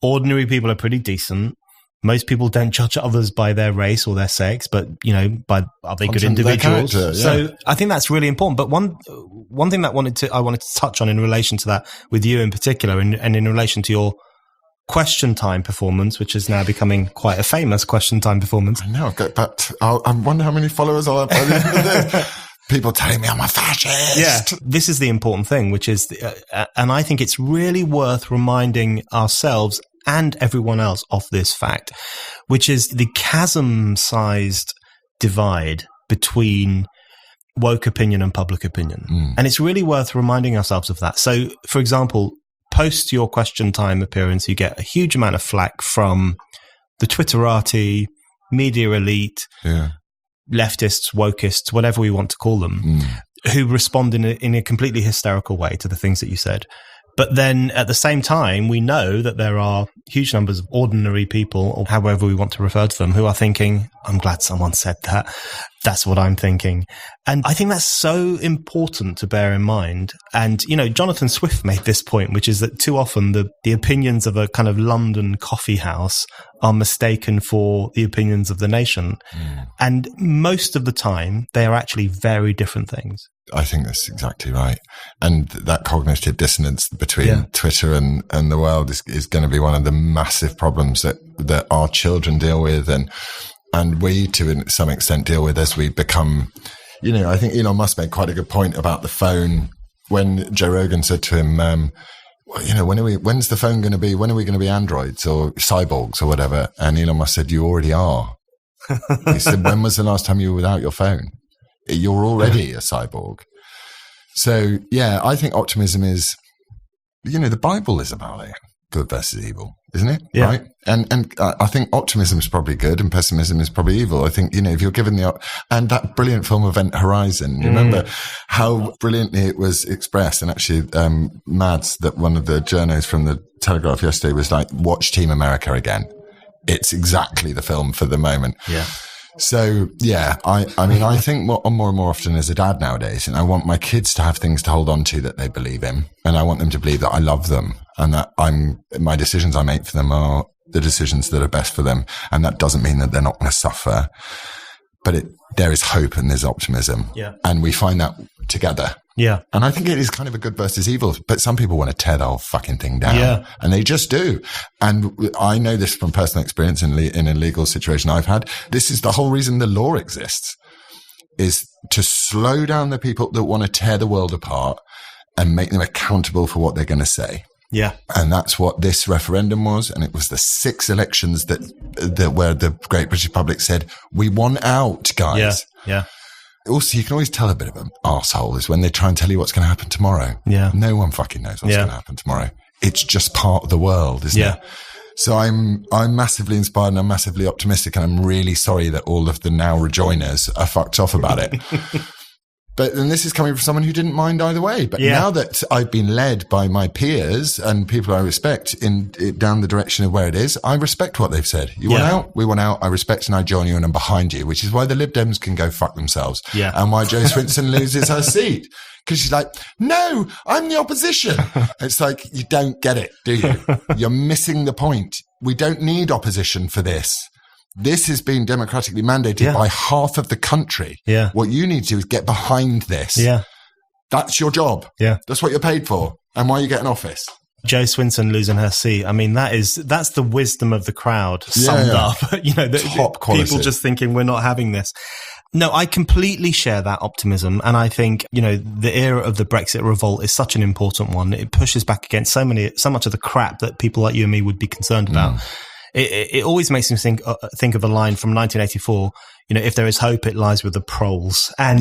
Ordinary people are pretty decent. Most people don't judge others by their race or their sex, but, are they good individuals? So I think that's really important. But one thing that I wanted to touch on in relation to that with you in particular, and in relation to your Question Time performance, which is now becoming quite a famous Question Time performance. I know, I wonder how many followers I'll have by the end of this. People telling me I'm a fascist. Yeah, this is the important thing, which is, and I think it's really worth reminding ourselves and everyone else of this fact, which is the chasm-sized divide between woke opinion and public opinion. And it's really worth reminding ourselves of that. So, for example, post your Question Time appearance, you get a huge amount of flack from the Twitterati, media elite, leftists, wokeists, whatever we want to call them, who respond in a completely hysterical way to the things that you said. But then at the same time, we know that there are huge numbers of ordinary people, or however we want to refer to them, who are thinking, I'm glad someone said that. That's what I'm thinking. And I think that's so important to bear in mind. And, Jonathan Swift made this point, which is that too often the opinions of a kind of London coffee house are mistaken for the opinions of the nation. And most of the time, they are actually very different things. I think that's exactly right. And that cognitive dissonance between Twitter and the world is going to be one of the massive problems that our children deal with and we to some extent deal with as we become, I think Elon Musk made quite a good point about the phone when Joe Rogan said to him, when's the phone going to be, when are we going to be androids or cyborgs or whatever? And Elon Musk said, you already are. He said, when was the last time you were without your phone? You're already a cyborg. So, I think optimism is, the Bible is about it. Good versus evil, isn't it? Yeah. Right? And I think optimism is probably good and pessimism is probably evil. I think, if you're given and that brilliant film Event Horizon, you remember how brilliantly it was expressed. And actually, Mads, that one of the journos from the Telegraph yesterday was like, watch Team America again. It's exactly the film for the moment. Yeah. So, I think more and more often as a dad nowadays, and I want my kids to have things to hold on to that they believe in. And I want them to believe that I love them and that my decisions I make for them are the decisions that are best for them. And that doesn't mean that they're not going to suffer, but there is hope and there's optimism. Yeah. And we find that together. Yeah. And I think it is kind of a good versus evil, but some people want to tear the whole fucking thing down. Yeah. And they just do. And I know this from personal experience in a legal situation I've had. This is the whole reason the law exists, is to slow down the people that want to tear the world apart and make them accountable for what they're going to say. Yeah. And that's what this referendum was. And it was the 6 elections that where the Great British Public said, we want out, guys. Yeah. Also, you can always tell a bit of an arsehole is when they try and tell you what's going to happen tomorrow. Yeah. No one fucking knows what's going to happen tomorrow. It's just part of the world, isn't it? So I'm massively inspired and I'm massively optimistic, and I'm really sorry that all of the now rejoiners are fucked off about it. And this is coming from someone who didn't mind either way. But now that I've been led by my peers and people I respect down the direction of where it is, I respect what they've said. You want out? We want out. I respect and I join you and I'm behind you, which is why the Lib Dems can go fuck themselves. Yeah. And why Jo Swinson loses her seat. Because she's like, no, I'm the opposition. It's like, you don't get it, do you? You're missing the point. We don't need opposition for this. This has been democratically mandated by half of the country. Yeah. What you need to do is get behind this. Yeah. That's your job. Yeah. That's what you're paid for. And why you get an office. Jo Swinson losing her seat. I mean, that's the wisdom of the crowd summed up. Top quality. People just thinking we're not having this. No, I completely share that optimism. And I think, the era of the Brexit revolt is such an important one. It pushes back against so much of the crap that people like you and me would be concerned about. It always makes me think of a line from 1984, if there is hope, it lies with the proles. And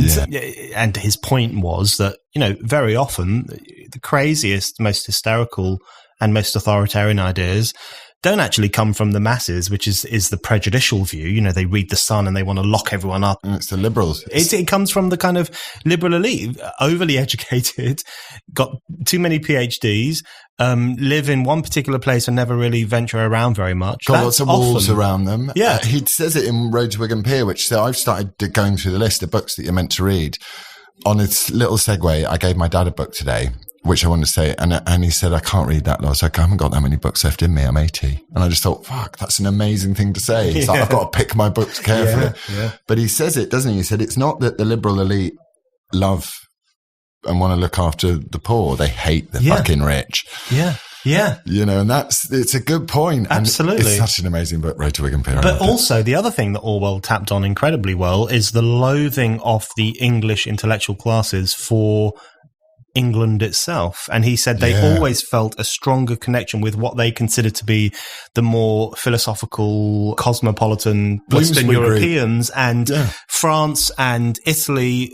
his point was that, very often the craziest, most hysterical and most authoritarian ideas don't actually come from the masses, which is the prejudicial view. They read The Sun and they want to lock everyone up. And it's the liberals. It comes from the kind of liberal elite, overly educated, got too many PhDs, live in one particular place and never really venture around very much. Got lots of walls around them. Yeah. He says it in Road to Wigan Pier, so I've started going through the list of books that you're meant to read. On its little segue, I gave my dad a book today. which I wanted to say. And he said, I can't read that. I was like, I haven't got that many books left in me. I'm 80. And I just thought, fuck, that's an amazing thing to say. He's like, I've got to pick my books carefully. Yeah. But he says it, doesn't he? He said, it's not that the liberal elite love and want to look after the poor. They hate the fucking rich. Yeah. Yeah. You know, and it's a good point. Absolutely. And it's such an amazing book, Road to Wigan Pier. But also, the other thing that Orwell tapped on incredibly well is the loathing of the English intellectual classes for England itself. And he said they always felt a stronger connection with what they considered to be the more philosophical, cosmopolitan Western Europeans and France and Italy,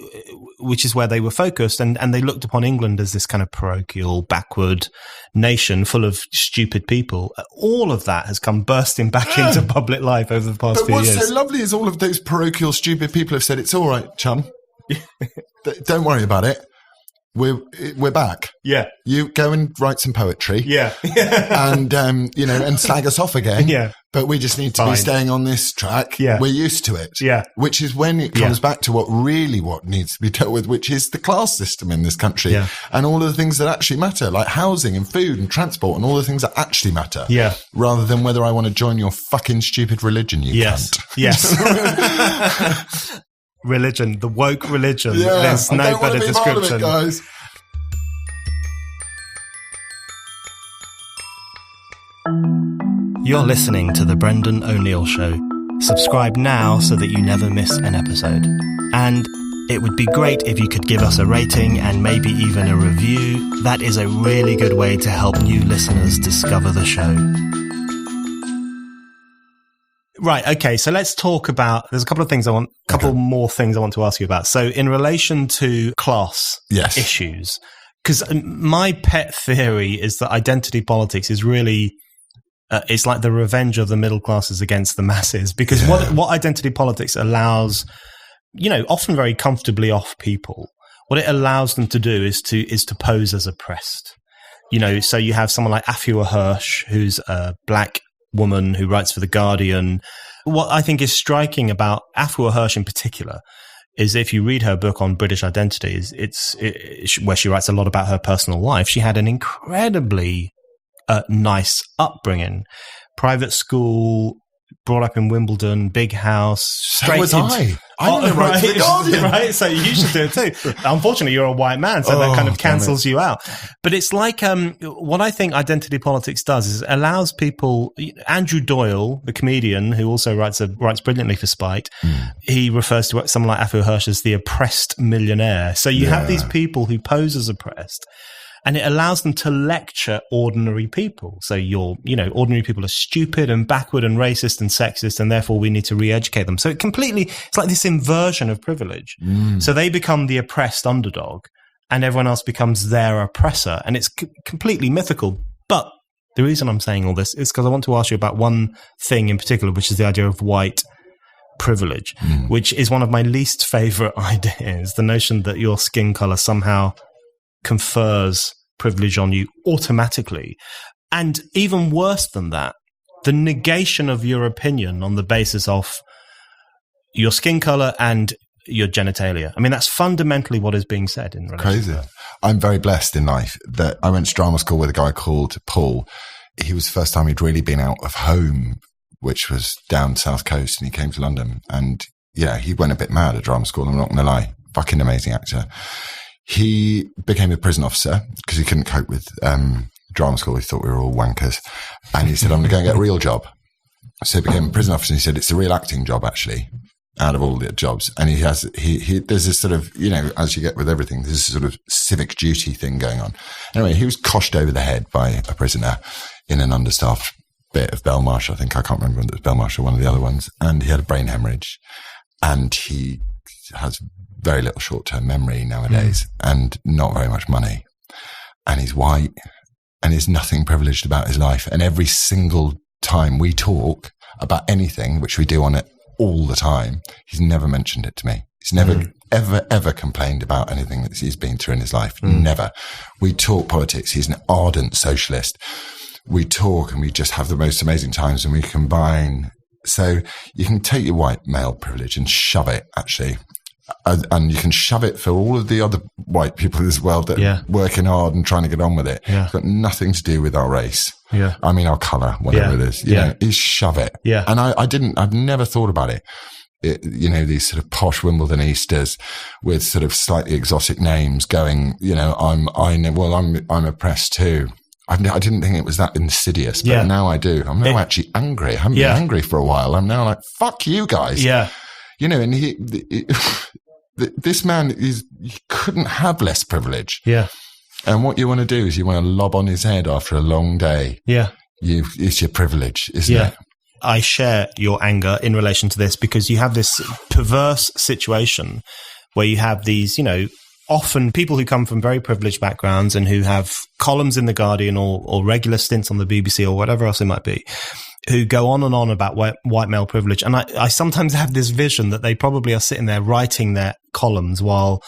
which is where they were focused. And they looked upon England as this kind of parochial, backward nation full of stupid people. All of that has come bursting back into public life over the past few years. But what's so lovely is all of those parochial, stupid people have said, it's all right, chum. Don't worry about it. We're back. Yeah. You go and write some poetry. Yeah. And, and slag us off again. Yeah. But we just need to be staying on this track. Yeah. We're used to it. Yeah. Which is when it comes back to what needs to be dealt with, which is the class system in this country. Yeah. And all of the things that actually matter, like housing and food and transport and all the things that actually matter. Yeah. Rather than whether I want to join your fucking stupid religion, you cunt. Yes. Religion, the woke religion. Yeah, there's no better description. Guys. You're listening to The Brendan O'Neill Show. Subscribe now so that you never miss an episode. And it would be great if you could give us a rating and maybe even a review. That is a really good way to help new listeners discover the show. Right. Okay. So let's talk about, there's a couple more things I want to ask you about. So in relation to class issues, because my pet theory is that identity politics is really, it's like the revenge of the middle classes against the masses, because what identity politics allows, often very comfortably off people, what it allows them to do is to pose as oppressed. So you have someone like Afua Hirsch, who's a black woman who writes for The Guardian. What I think is striking about Afua Hirsch in particular is if you read her book on British identities, it's where she writes a lot about her personal life. She had an incredibly nice upbringing, private school, brought up in Wimbledon, big house. So was I. I didn't write for The Guardian. Right, so you should do it too. Unfortunately, you're a white man, so that kind of cancels you out. But it's like, what I think identity politics does is it allows people, Andrew Doyle, the comedian, who also writes brilliantly for Spite, he refers to someone like Afua Hirsch as the oppressed millionaire. So you have these people who pose as oppressed, and it allows them to lecture ordinary people. So ordinary people are stupid and backward and racist and sexist, and therefore we need to re-educate them. So it's like this inversion of privilege. So they become the oppressed underdog, and everyone else becomes their oppressor. And it's completely mythical. But the reason I'm saying all this is because I want to ask you about one thing in particular, which is the idea of white privilege, which is one of my least favorite ideas. The notion that your skin color somehow confers privilege on you automatically. And even worse than that, the negation of your opinion on the basis of your skin color and your genitalia. I mean, that's fundamentally what is being said in relation. Crazy. I'm very blessed in life that I went to drama school with a guy called Paul. He was the first time he'd really been out of home, which was down South Coast, and he came to London. And he went a bit mad at drama school, I'm not going to lie. Fucking amazing actor. He became a prison officer because he couldn't cope with drama school. He thought we were all wankers. And he said, I'm going to go and get a real job. So he became a prison officer, and he said, it's a real acting job, actually, out of all the jobs. And there's this sort of, as you get with everything, there's this sort of civic duty thing going on. Anyway, he was coshed over the head by a prisoner in an understaffed bit of Belmarsh. I think, I can't remember whether it was Belmarsh or one of the other ones. And he had a brain hemorrhage, and he has very little short-term memory nowadays and not very much money. And he's white, and there's nothing privileged about his life. And every single time we talk about anything, which we do on it all the time, he's never mentioned it to me. He's never, ever complained about anything that he's been through in his life. Never. We talk politics. He's an ardent socialist. We talk and we just have the most amazing times, and we combine. So you can take your white male privilege and shove it, actually. and you can shove it for all of the other white people as well that are working hard and trying to get on with it. It's got nothing to do with our race. I mean, our colour, whatever it is. You know, is shove it. And I've never thought about it. You know, these sort of posh Wimbledon Easters with sort of slightly exotic names going, you know, I'm oppressed too. I didn't think it was that insidious, but now I do. I'm now actually angry. I haven't been angry for a while. I'm now like, fuck you guys. You know, and this man he couldn't have less privilege. And what you want to do is you want to lob on his head after a long day. It's your privilege, isn't it? I share your anger in relation to this because you have this perverse situation where you have these, you know, often people who come from very privileged backgrounds and who have columns in The Guardian or regular stints on the BBC or whatever else it might be, who go on and on about white male privilege. And I sometimes have this vision that they probably are sitting there writing their columns while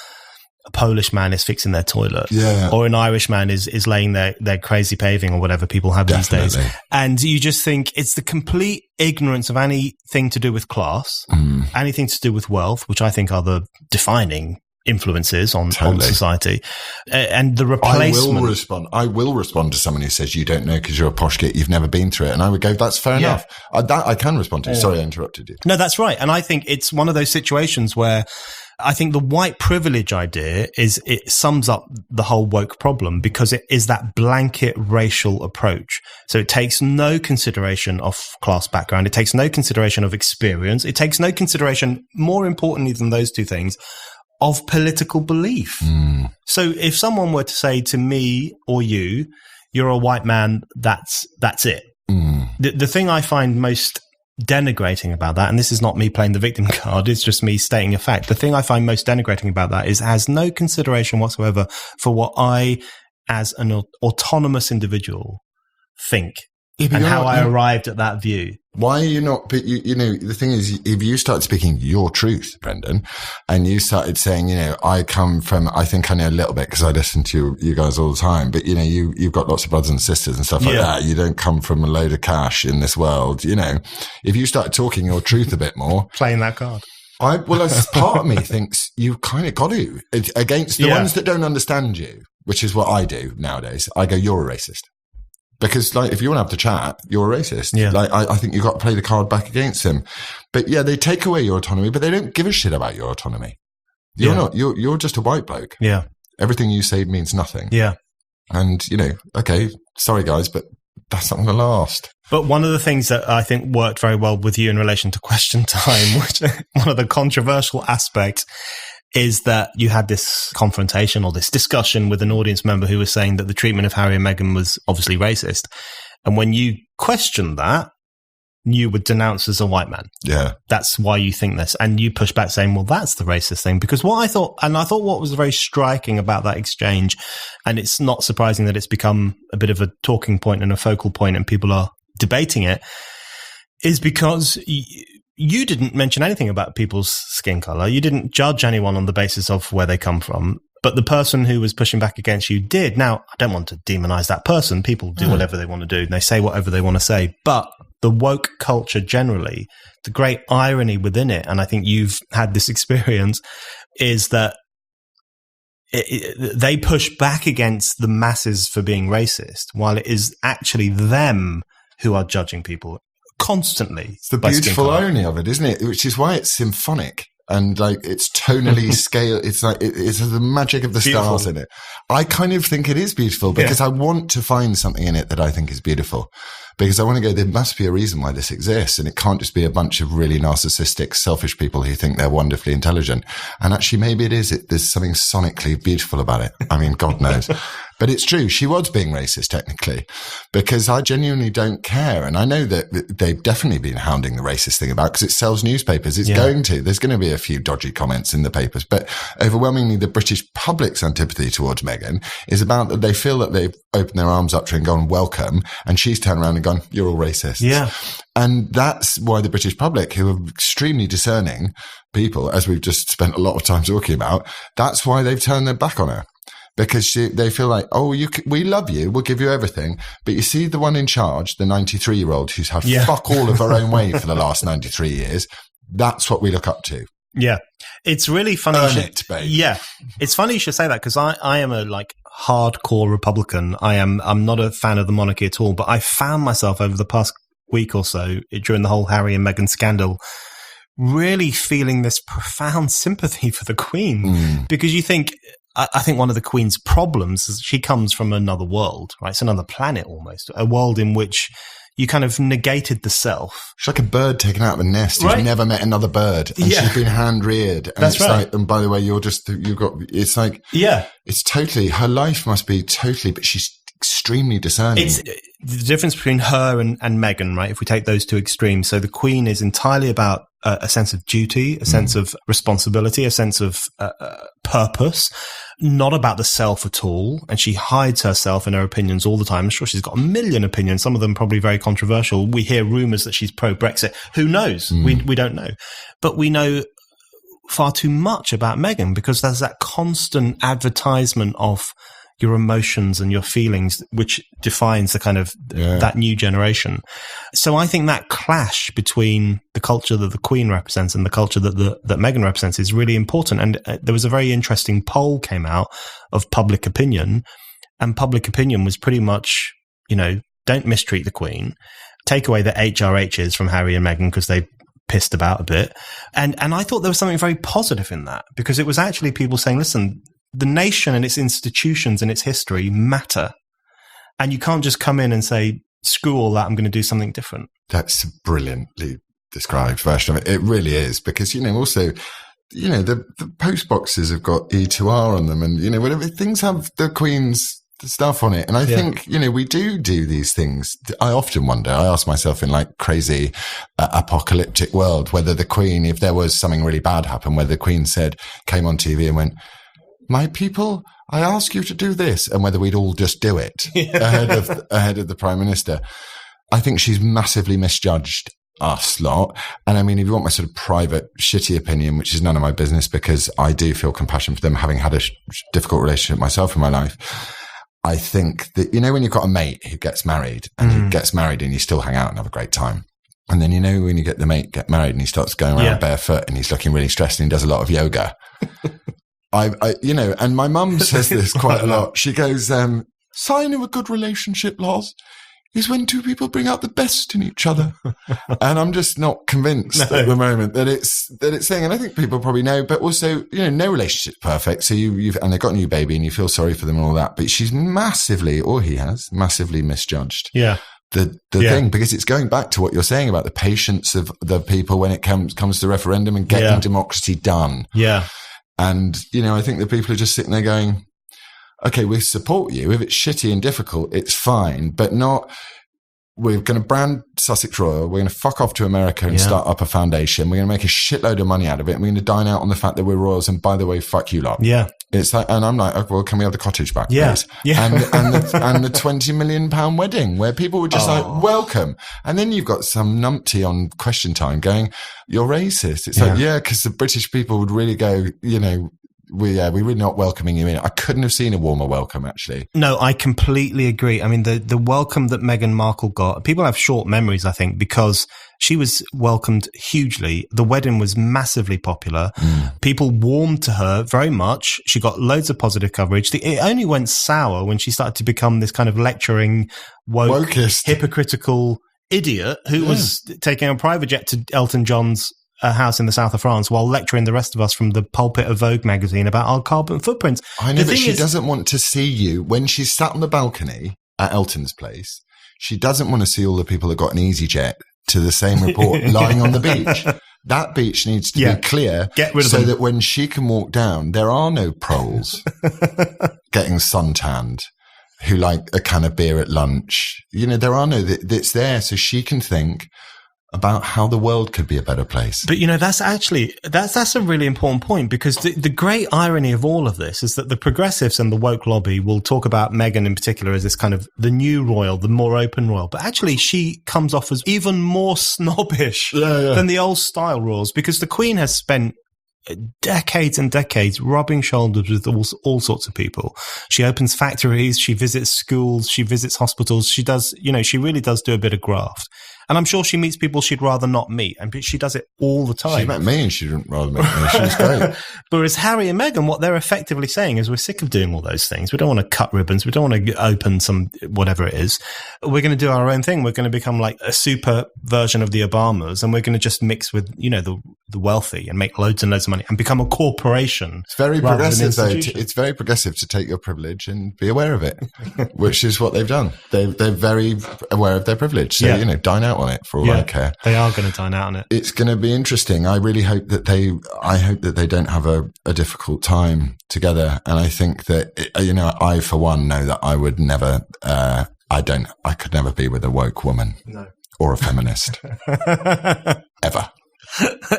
a Polish man is fixing their toilet, or an Irish man is laying their crazy paving or whatever people have these days. And you just think it's the complete ignorance of anything to do with class, anything to do with wealth, which I think are the defining influences on society, and the replacement. I will respond to someone who says you don't know because you're a posh git, you've never been through it, and I would go, that's fair enough. That I can respond to. Sorry, I interrupted you. No, that's right. And I think it's one of those situations where I think the white privilege idea it sums up the whole woke problem because it is that blanket racial approach. So it takes no consideration of class background. It takes no consideration of experience. It takes no consideration, more importantly than those two things, of political belief. So if someone were to say to me or you, you're a white man, that's it. The thing I find most denigrating about that, and this is not me playing the victim card, it's just me stating a fact. The thing I find most denigrating about that is it has no consideration whatsoever for what I, as an autonomous individual, think and how I arrived at that view. Why are you not, but you know, the thing is, if you start speaking your truth, Brendan, and you started saying, you know, I think I know a little bit because I listen to you guys all the time, but you know, you've got lots of brothers and sisters and stuff like that. You don't come from a load of cash in this world, you know. If you start talking your truth a bit more. Playing that card. As part of me thinks you kind of got to, against the ones that don't understand you, which is what I do nowadays. I go, you're a racist. Because, like, if you want to have the chat, you're a racist. Like, I think you've got to play the card back against him. But they take away your autonomy, but they don't give a shit about your autonomy. You're not. You're just a white bloke. Everything you say means nothing. And, you know, okay, sorry guys, but that's not going to last. But one of the things that I think worked very well with you in relation to Question Time, which one of the controversial aspects is that you had this confrontation or this discussion with an audience member who was saying that the treatment of Harry and Meghan was obviously racist. And when you questioned that, you were denounced as a white man. That's why you think this. And you pushed back saying, well, that's the racist thing. Because what I thought what was very striking about that exchange, and it's not surprising that it's become a bit of a talking point and a focal point and people are debating it, is because you didn't mention anything about people's skin color. You didn't judge anyone on the basis of where they come from. But the person who was pushing back against you did. Now, I don't want to demonize that person. People do whatever they want to do. And they say whatever they want to say. But the woke culture generally, the great irony within it, and I think you've had this experience, is that they push back against the masses for being racist, while it is actually them who are judging people constantly. It's the beautiful irony of it, isn't it? Which is why it's symphonic and like it's tonally scale. It's like it's the magic of the stars in it. I kind of think it is beautiful because I want to find something in it that I think is beautiful. Because I want to go, there must be a reason why this exists. And it can't just be a bunch of really narcissistic, selfish people who think they're wonderfully intelligent. And actually, maybe it is. There's something sonically beautiful about it. I mean, God knows. But it's true. She was being racist, technically, because I genuinely don't care. And I know that they've definitely been hounding the racist thing about because it sells newspapers. It's going to. There's going to be a few dodgy comments in the papers. But overwhelmingly, the British public's antipathy towards Meghan is about that they feel that they've opened their arms up to her and gone, welcome. And she's turned around and gone, you're all racists. And that's why the British public, who are extremely discerning people, as we've just spent a lot of time talking about, that's why they've turned their back on her. Because they feel like, oh, we love you, we'll give you everything. But you see the one in charge, the 93-year-old who's had fuck all of her own way for the last 93 years, that's what we look up to. Yeah. It's really funny. Babe. It's funny you should say that, because I am a hardcore Republican. I'm not a fan of the monarchy at all, but I found myself over the past week or so during the whole Harry and Meghan scandal really feeling this profound sympathy for the Queen, because you think, I think one of the Queen's problems is she comes from another world, right? It's another planet almost, a world in which you kind of negated the self. She's like a bird taken out of a nest who's never met another bird, and she's been hand reared. And That's right. And by the way, it's totally, her life must be totally, but she's extremely discerning. It's the difference between her and Meghan, right? If we take those two extremes. So the Queen is entirely about a sense of duty, a sense of responsibility, a sense of purpose, not about the self at all. And she hides herself in her opinions all the time. I'm sure she's got a million opinions, some of them probably very controversial. We hear rumours that she's pro-Brexit. Who knows? We don't know. But we know far too much about Meghan, because there's that constant advertisement of your emotions and your feelings, which defines the kind of that new generation. So I think that clash between the culture that the Queen represents and the culture that Meghan represents is really important. And there was a very interesting poll came out of public opinion, and public opinion was pretty much, don't mistreat the Queen, take away the HRHs from Harry and Meghan because they pissed about a bit. And I thought there was something very positive in that, because it was actually people saying, listen, the nation and its institutions and its history matter. And you can't just come in and say, screw all that, I'm going to do something different. That's a brilliantly described version of it. It really is, because, also, the post boxes have got E2R on them, and, whatever things have the Queen's stuff on it. And I think, we do these things. I often wonder, I ask myself in crazy apocalyptic world, whether the Queen, if there was something really bad happen, whether the Queen came on TV and went, my people, I ask you to do this, and whether we'd all just do it ahead of the Prime Minister. I think she's massively misjudged us lot. And I mean, if you want my sort of private shitty opinion, which is none of my business, because I do feel compassion for them, having had a difficult relationship myself in my life. I think that, when you've got a mate who gets married and he gets married and you still hang out and have a great time. And then, when you get the mate get married and he starts going around barefoot and he's looking really stressed and he does a lot of yoga. And my mum says this quite a lot. She goes, sign of a good relationship, Lars, is when two people bring out the best in each other. And I'm just not convinced at the moment that it's saying, and I think people probably know, but also, no relationship's perfect. So and they've got a new baby and you feel sorry for them and all that, but she's massively misjudged. Yeah. The thing, because it's going back to what you're saying about the patience of the people when it comes to referendum and getting democracy done. Yeah. And, I think the people are just sitting there going, okay, we support you. If it's shitty and difficult, it's fine, but not, we're going to brand Sussex Royal. We're going to fuck off to America and start up a foundation. We're going to make a shitload of money out of it. And we're going to dine out on the fact that we're royals. And by the way, fuck you lot. Yeah. It's like, and I'm like, oh, well, can we have the cottage back, please? Yeah. And the £20 million wedding where people were just like, welcome. And then you've got some numpty on Question Time going, you're racist. It's like, because the British people would really go, we're really not welcoming you in. I couldn't have seen a warmer welcome, actually. No, I completely agree. I mean, the welcome that Meghan Markle got, people have short memories, I think, because she was welcomed hugely. The wedding was massively popular. People warmed to her very much. She got loads of positive coverage. It only went sour when she started to become this kind of lecturing, wokist, hypocritical idiot who was taking a private jet to Elton John's house in the south of France while lecturing the rest of us from the pulpit of Vogue magazine about our carbon footprints. I know, but she doesn't want to see you when she's sat on the balcony at Elton's place. She doesn't want to see all the people that got an EasyJet to the same report lying on the beach. That beach needs to be clear. Get rid of so them. that when she can walk down, there are no proles getting suntanned who like a can of beer at lunch. There are no, that's there so she can think about how the world could be a better place. But, that's a really important point, because the great irony of all of this is that the progressives and the woke lobby will talk about Meghan in particular as this kind of the new royal, the more open royal. But actually, she comes off as even more snobbish than the old style royals, because the Queen has spent decades and decades rubbing shoulders with all sorts of people. She opens factories, she visits schools, she visits hospitals. She does, she really does do a bit of graft. And I'm sure she meets people she'd rather not meet. And she does it all the time. She met me and she didn't rather meet me. She was great. Whereas Harry and Meghan, what they're effectively saying is we're sick of doing all those things. We don't want to cut ribbons. We don't want to open some, whatever it is. We're going to do our own thing. We're going to become like a super version of the Obamas, and we're going to just mix with, the wealthy and make loads and loads of money and become a corporation. It's very progressive, though. It's very progressive to take your privilege and be aware of it, which is what they've done. They're very aware of their privilege. So, dine out on it for all I care. They are going to dine out on it. It's going to be interesting. I really hope that they don't have a difficult time together. And I think that, I, for one, know that I would never, I could never be with a woke woman. No. Or a feminist. Ever.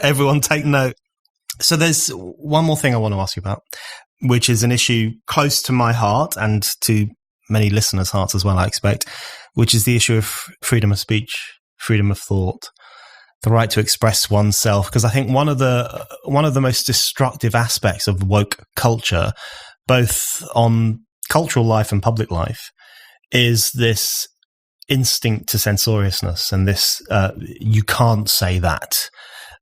Everyone take note. So there's one more thing I want to ask you about, which is an issue close to my heart and to many listeners' hearts as well, I expect, which is the issue of freedom of speech, freedom of thought, the right to express oneself. Because I think one of the most destructive aspects of woke culture, both on cultural life and public life, is this instinct to censoriousness and this you can't say that.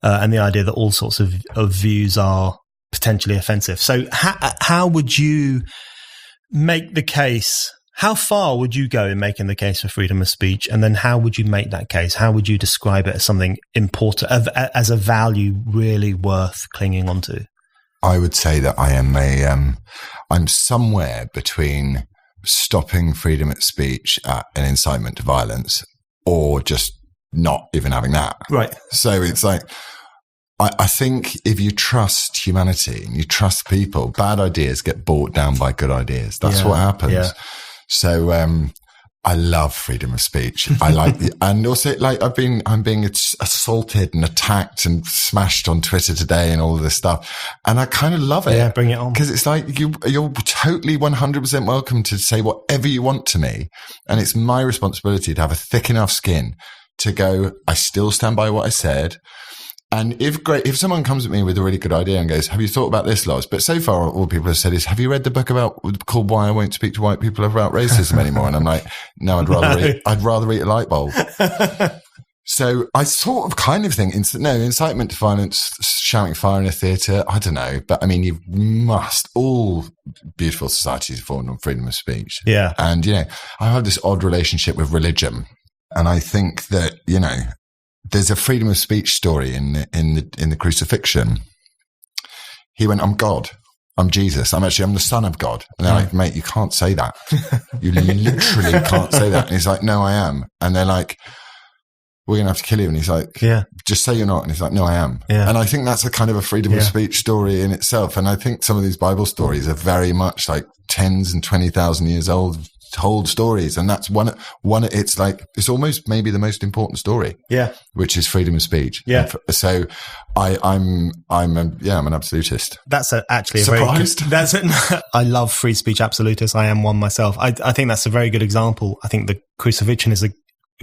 And the idea that all sorts of views are potentially offensive. So how would you make the case? How far would you go in making the case for freedom of speech? And then how would you make that case? How would you describe it as something important, as a value really worth clinging onto? I would say that I'm somewhere between stopping freedom of speech at an incitement to violence or just not even having that. Right. So it's like, I think if you trust humanity and you trust people, bad ideas get bought down by good ideas. That's what happens. Yeah. So, I love freedom of speech. I like and also like I'm being assaulted and attacked and smashed on Twitter today and all of this stuff. And I kind of love it. Yeah, bring it on. Because it's like you're totally 100% welcome to say whatever you want to me. And it's my responsibility to have a thick enough skin to go, I still stand by what I said. And if someone comes at me with a really good idea and goes, have you thought about this, Lars? But so far, all people have said is, have you read the book called Why I Won't Speak to White People About Racism Anymore? And I'm like, no, I'd rather eat a light bulb. So I sort of kind of think, incitement to violence, shouting fire in a theatre, I don't know. But I mean, all beautiful societies are formed on freedom of speech. Yeah. And, I have this odd relationship with religion. And I think that, there's a freedom of speech story in the crucifixion. He went, I'm God. I'm Jesus. I'm the son of God. And they're like, mate, you can't say that. You literally can't say that. And he's like, no, I am. And they're like, we're going to have to kill you. And he's like, yeah, just say you're not. And he's like, no, I am. Yeah. And I think that's a kind of a freedom of speech story in itself. And I think some of these Bible stories are very much like 10s and 20,000 years old told stories, and that's one. It's like it's almost maybe the most important story. Yeah, which is freedom of speech. Yeah. So I'm an absolutist. That's actually surprised. I love free speech absolutists. I am one myself. I think that's a very good example. I think the crucifixion is a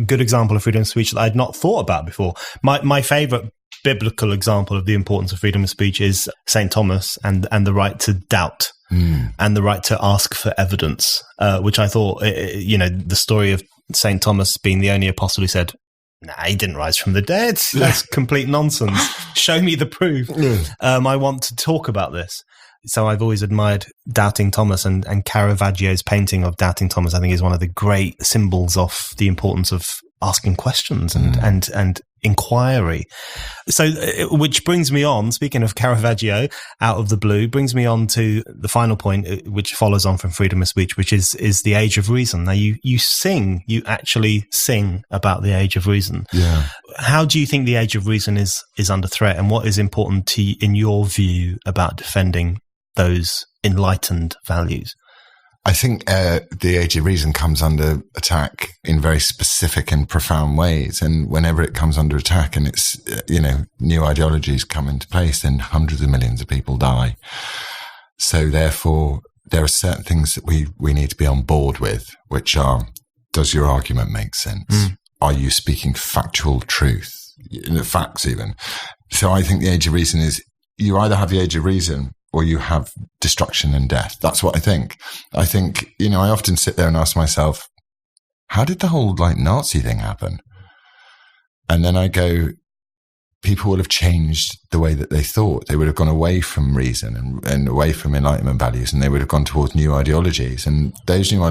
good example of freedom of speech that I'd not thought about before. My favorite biblical example of the importance of freedom of speech is St. Thomas and the right to doubt. And the right to ask for evidence, which I thought, the story of St. Thomas being the only apostle who said, nah, he didn't rise from the dead. That's complete nonsense. Show me the proof. I want to talk about this. So I've always admired Doubting Thomas, and Caravaggio's painting of Doubting Thomas, I think, is one of the great symbols of the importance of asking questions and inquiry. So, which brings me on, speaking of Caravaggio, out of the blue, brings me on to the final point, which follows on from freedom of speech, which is the age of reason. Now, you actually sing about the age of reason. Yeah. How do you think the age of reason is under threat, and what is important to you, in your view, about defending those enlightened values? I think the age of reason comes under attack in very specific and profound ways. And whenever it comes under attack and it's, new ideologies come into place, then hundreds of millions of people die. So therefore, there are certain things that we need to be on board with, which are, does your argument make sense? Are you speaking factual truth? Facts even. So I think the age of reason is, you either have the age of reason or you have destruction and death. That's what I think. I think, I often sit there and ask myself, how did the whole Nazi thing happen? And then I go, people would have changed the way that they thought. They would have gone away from reason and away from Enlightenment values, and they would have gone towards new ideologies. And those new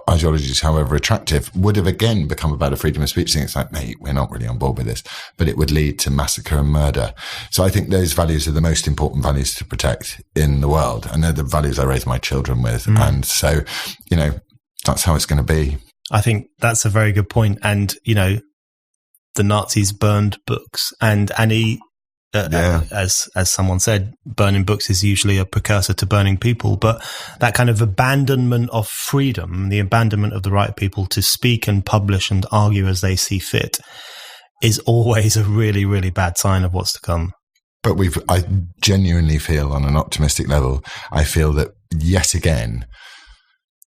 ideologies, however attractive, would have again become about a freedom of speech thing. It's like, mate, we're not really on board with this, but it would lead to massacre and murder. So I think those values are the most important values to protect in the world. And they're the values I raise my children with. And so, that's how it's going to be. I think that's a very good point. And, the Nazis burned books, and as someone said, burning books is usually a precursor to burning people. But that kind of abandonment of freedom, the abandonment of the right of people to speak and publish and argue as they see fit, is always a really, really bad sign of what's to come. But I genuinely feel, on an optimistic level, I feel that yet again,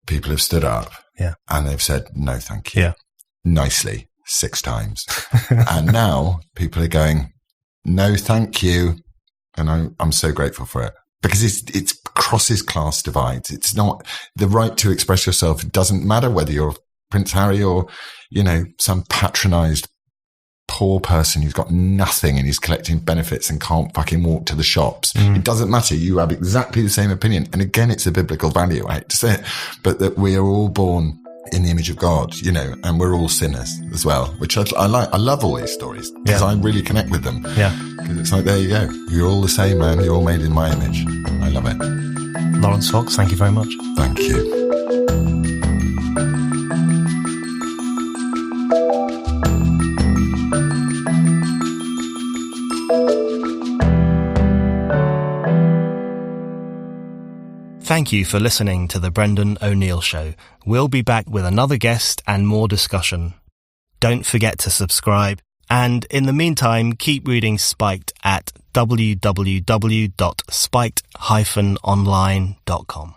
people have stood up and they've said, no, thank you, nicely. 6 times. And now people are going, no, thank you. And I'm so grateful for it, because it crosses class divides. It's not the right to express yourself. It doesn't matter whether you're Prince Harry or, some patronized poor person who's got nothing and he's collecting benefits and can't fucking walk to the shops. It doesn't matter. You have exactly the same opinion. And again, it's a biblical value. I hate to say it, but that we are all born in the image of God, and we're all sinners as well, which I like. I love all these stories because I really connect with them. Yeah. Because it's like, there you go. You're all the same, man. You're all made in my image. I love it. Laurence Fox, thank you very much. Thank you. Thank you for listening to The Brendan O'Neill Show. We'll be back with another guest and more discussion. Don't forget to subscribe. And in the meantime, keep reading Spiked at www.spiked-online.com.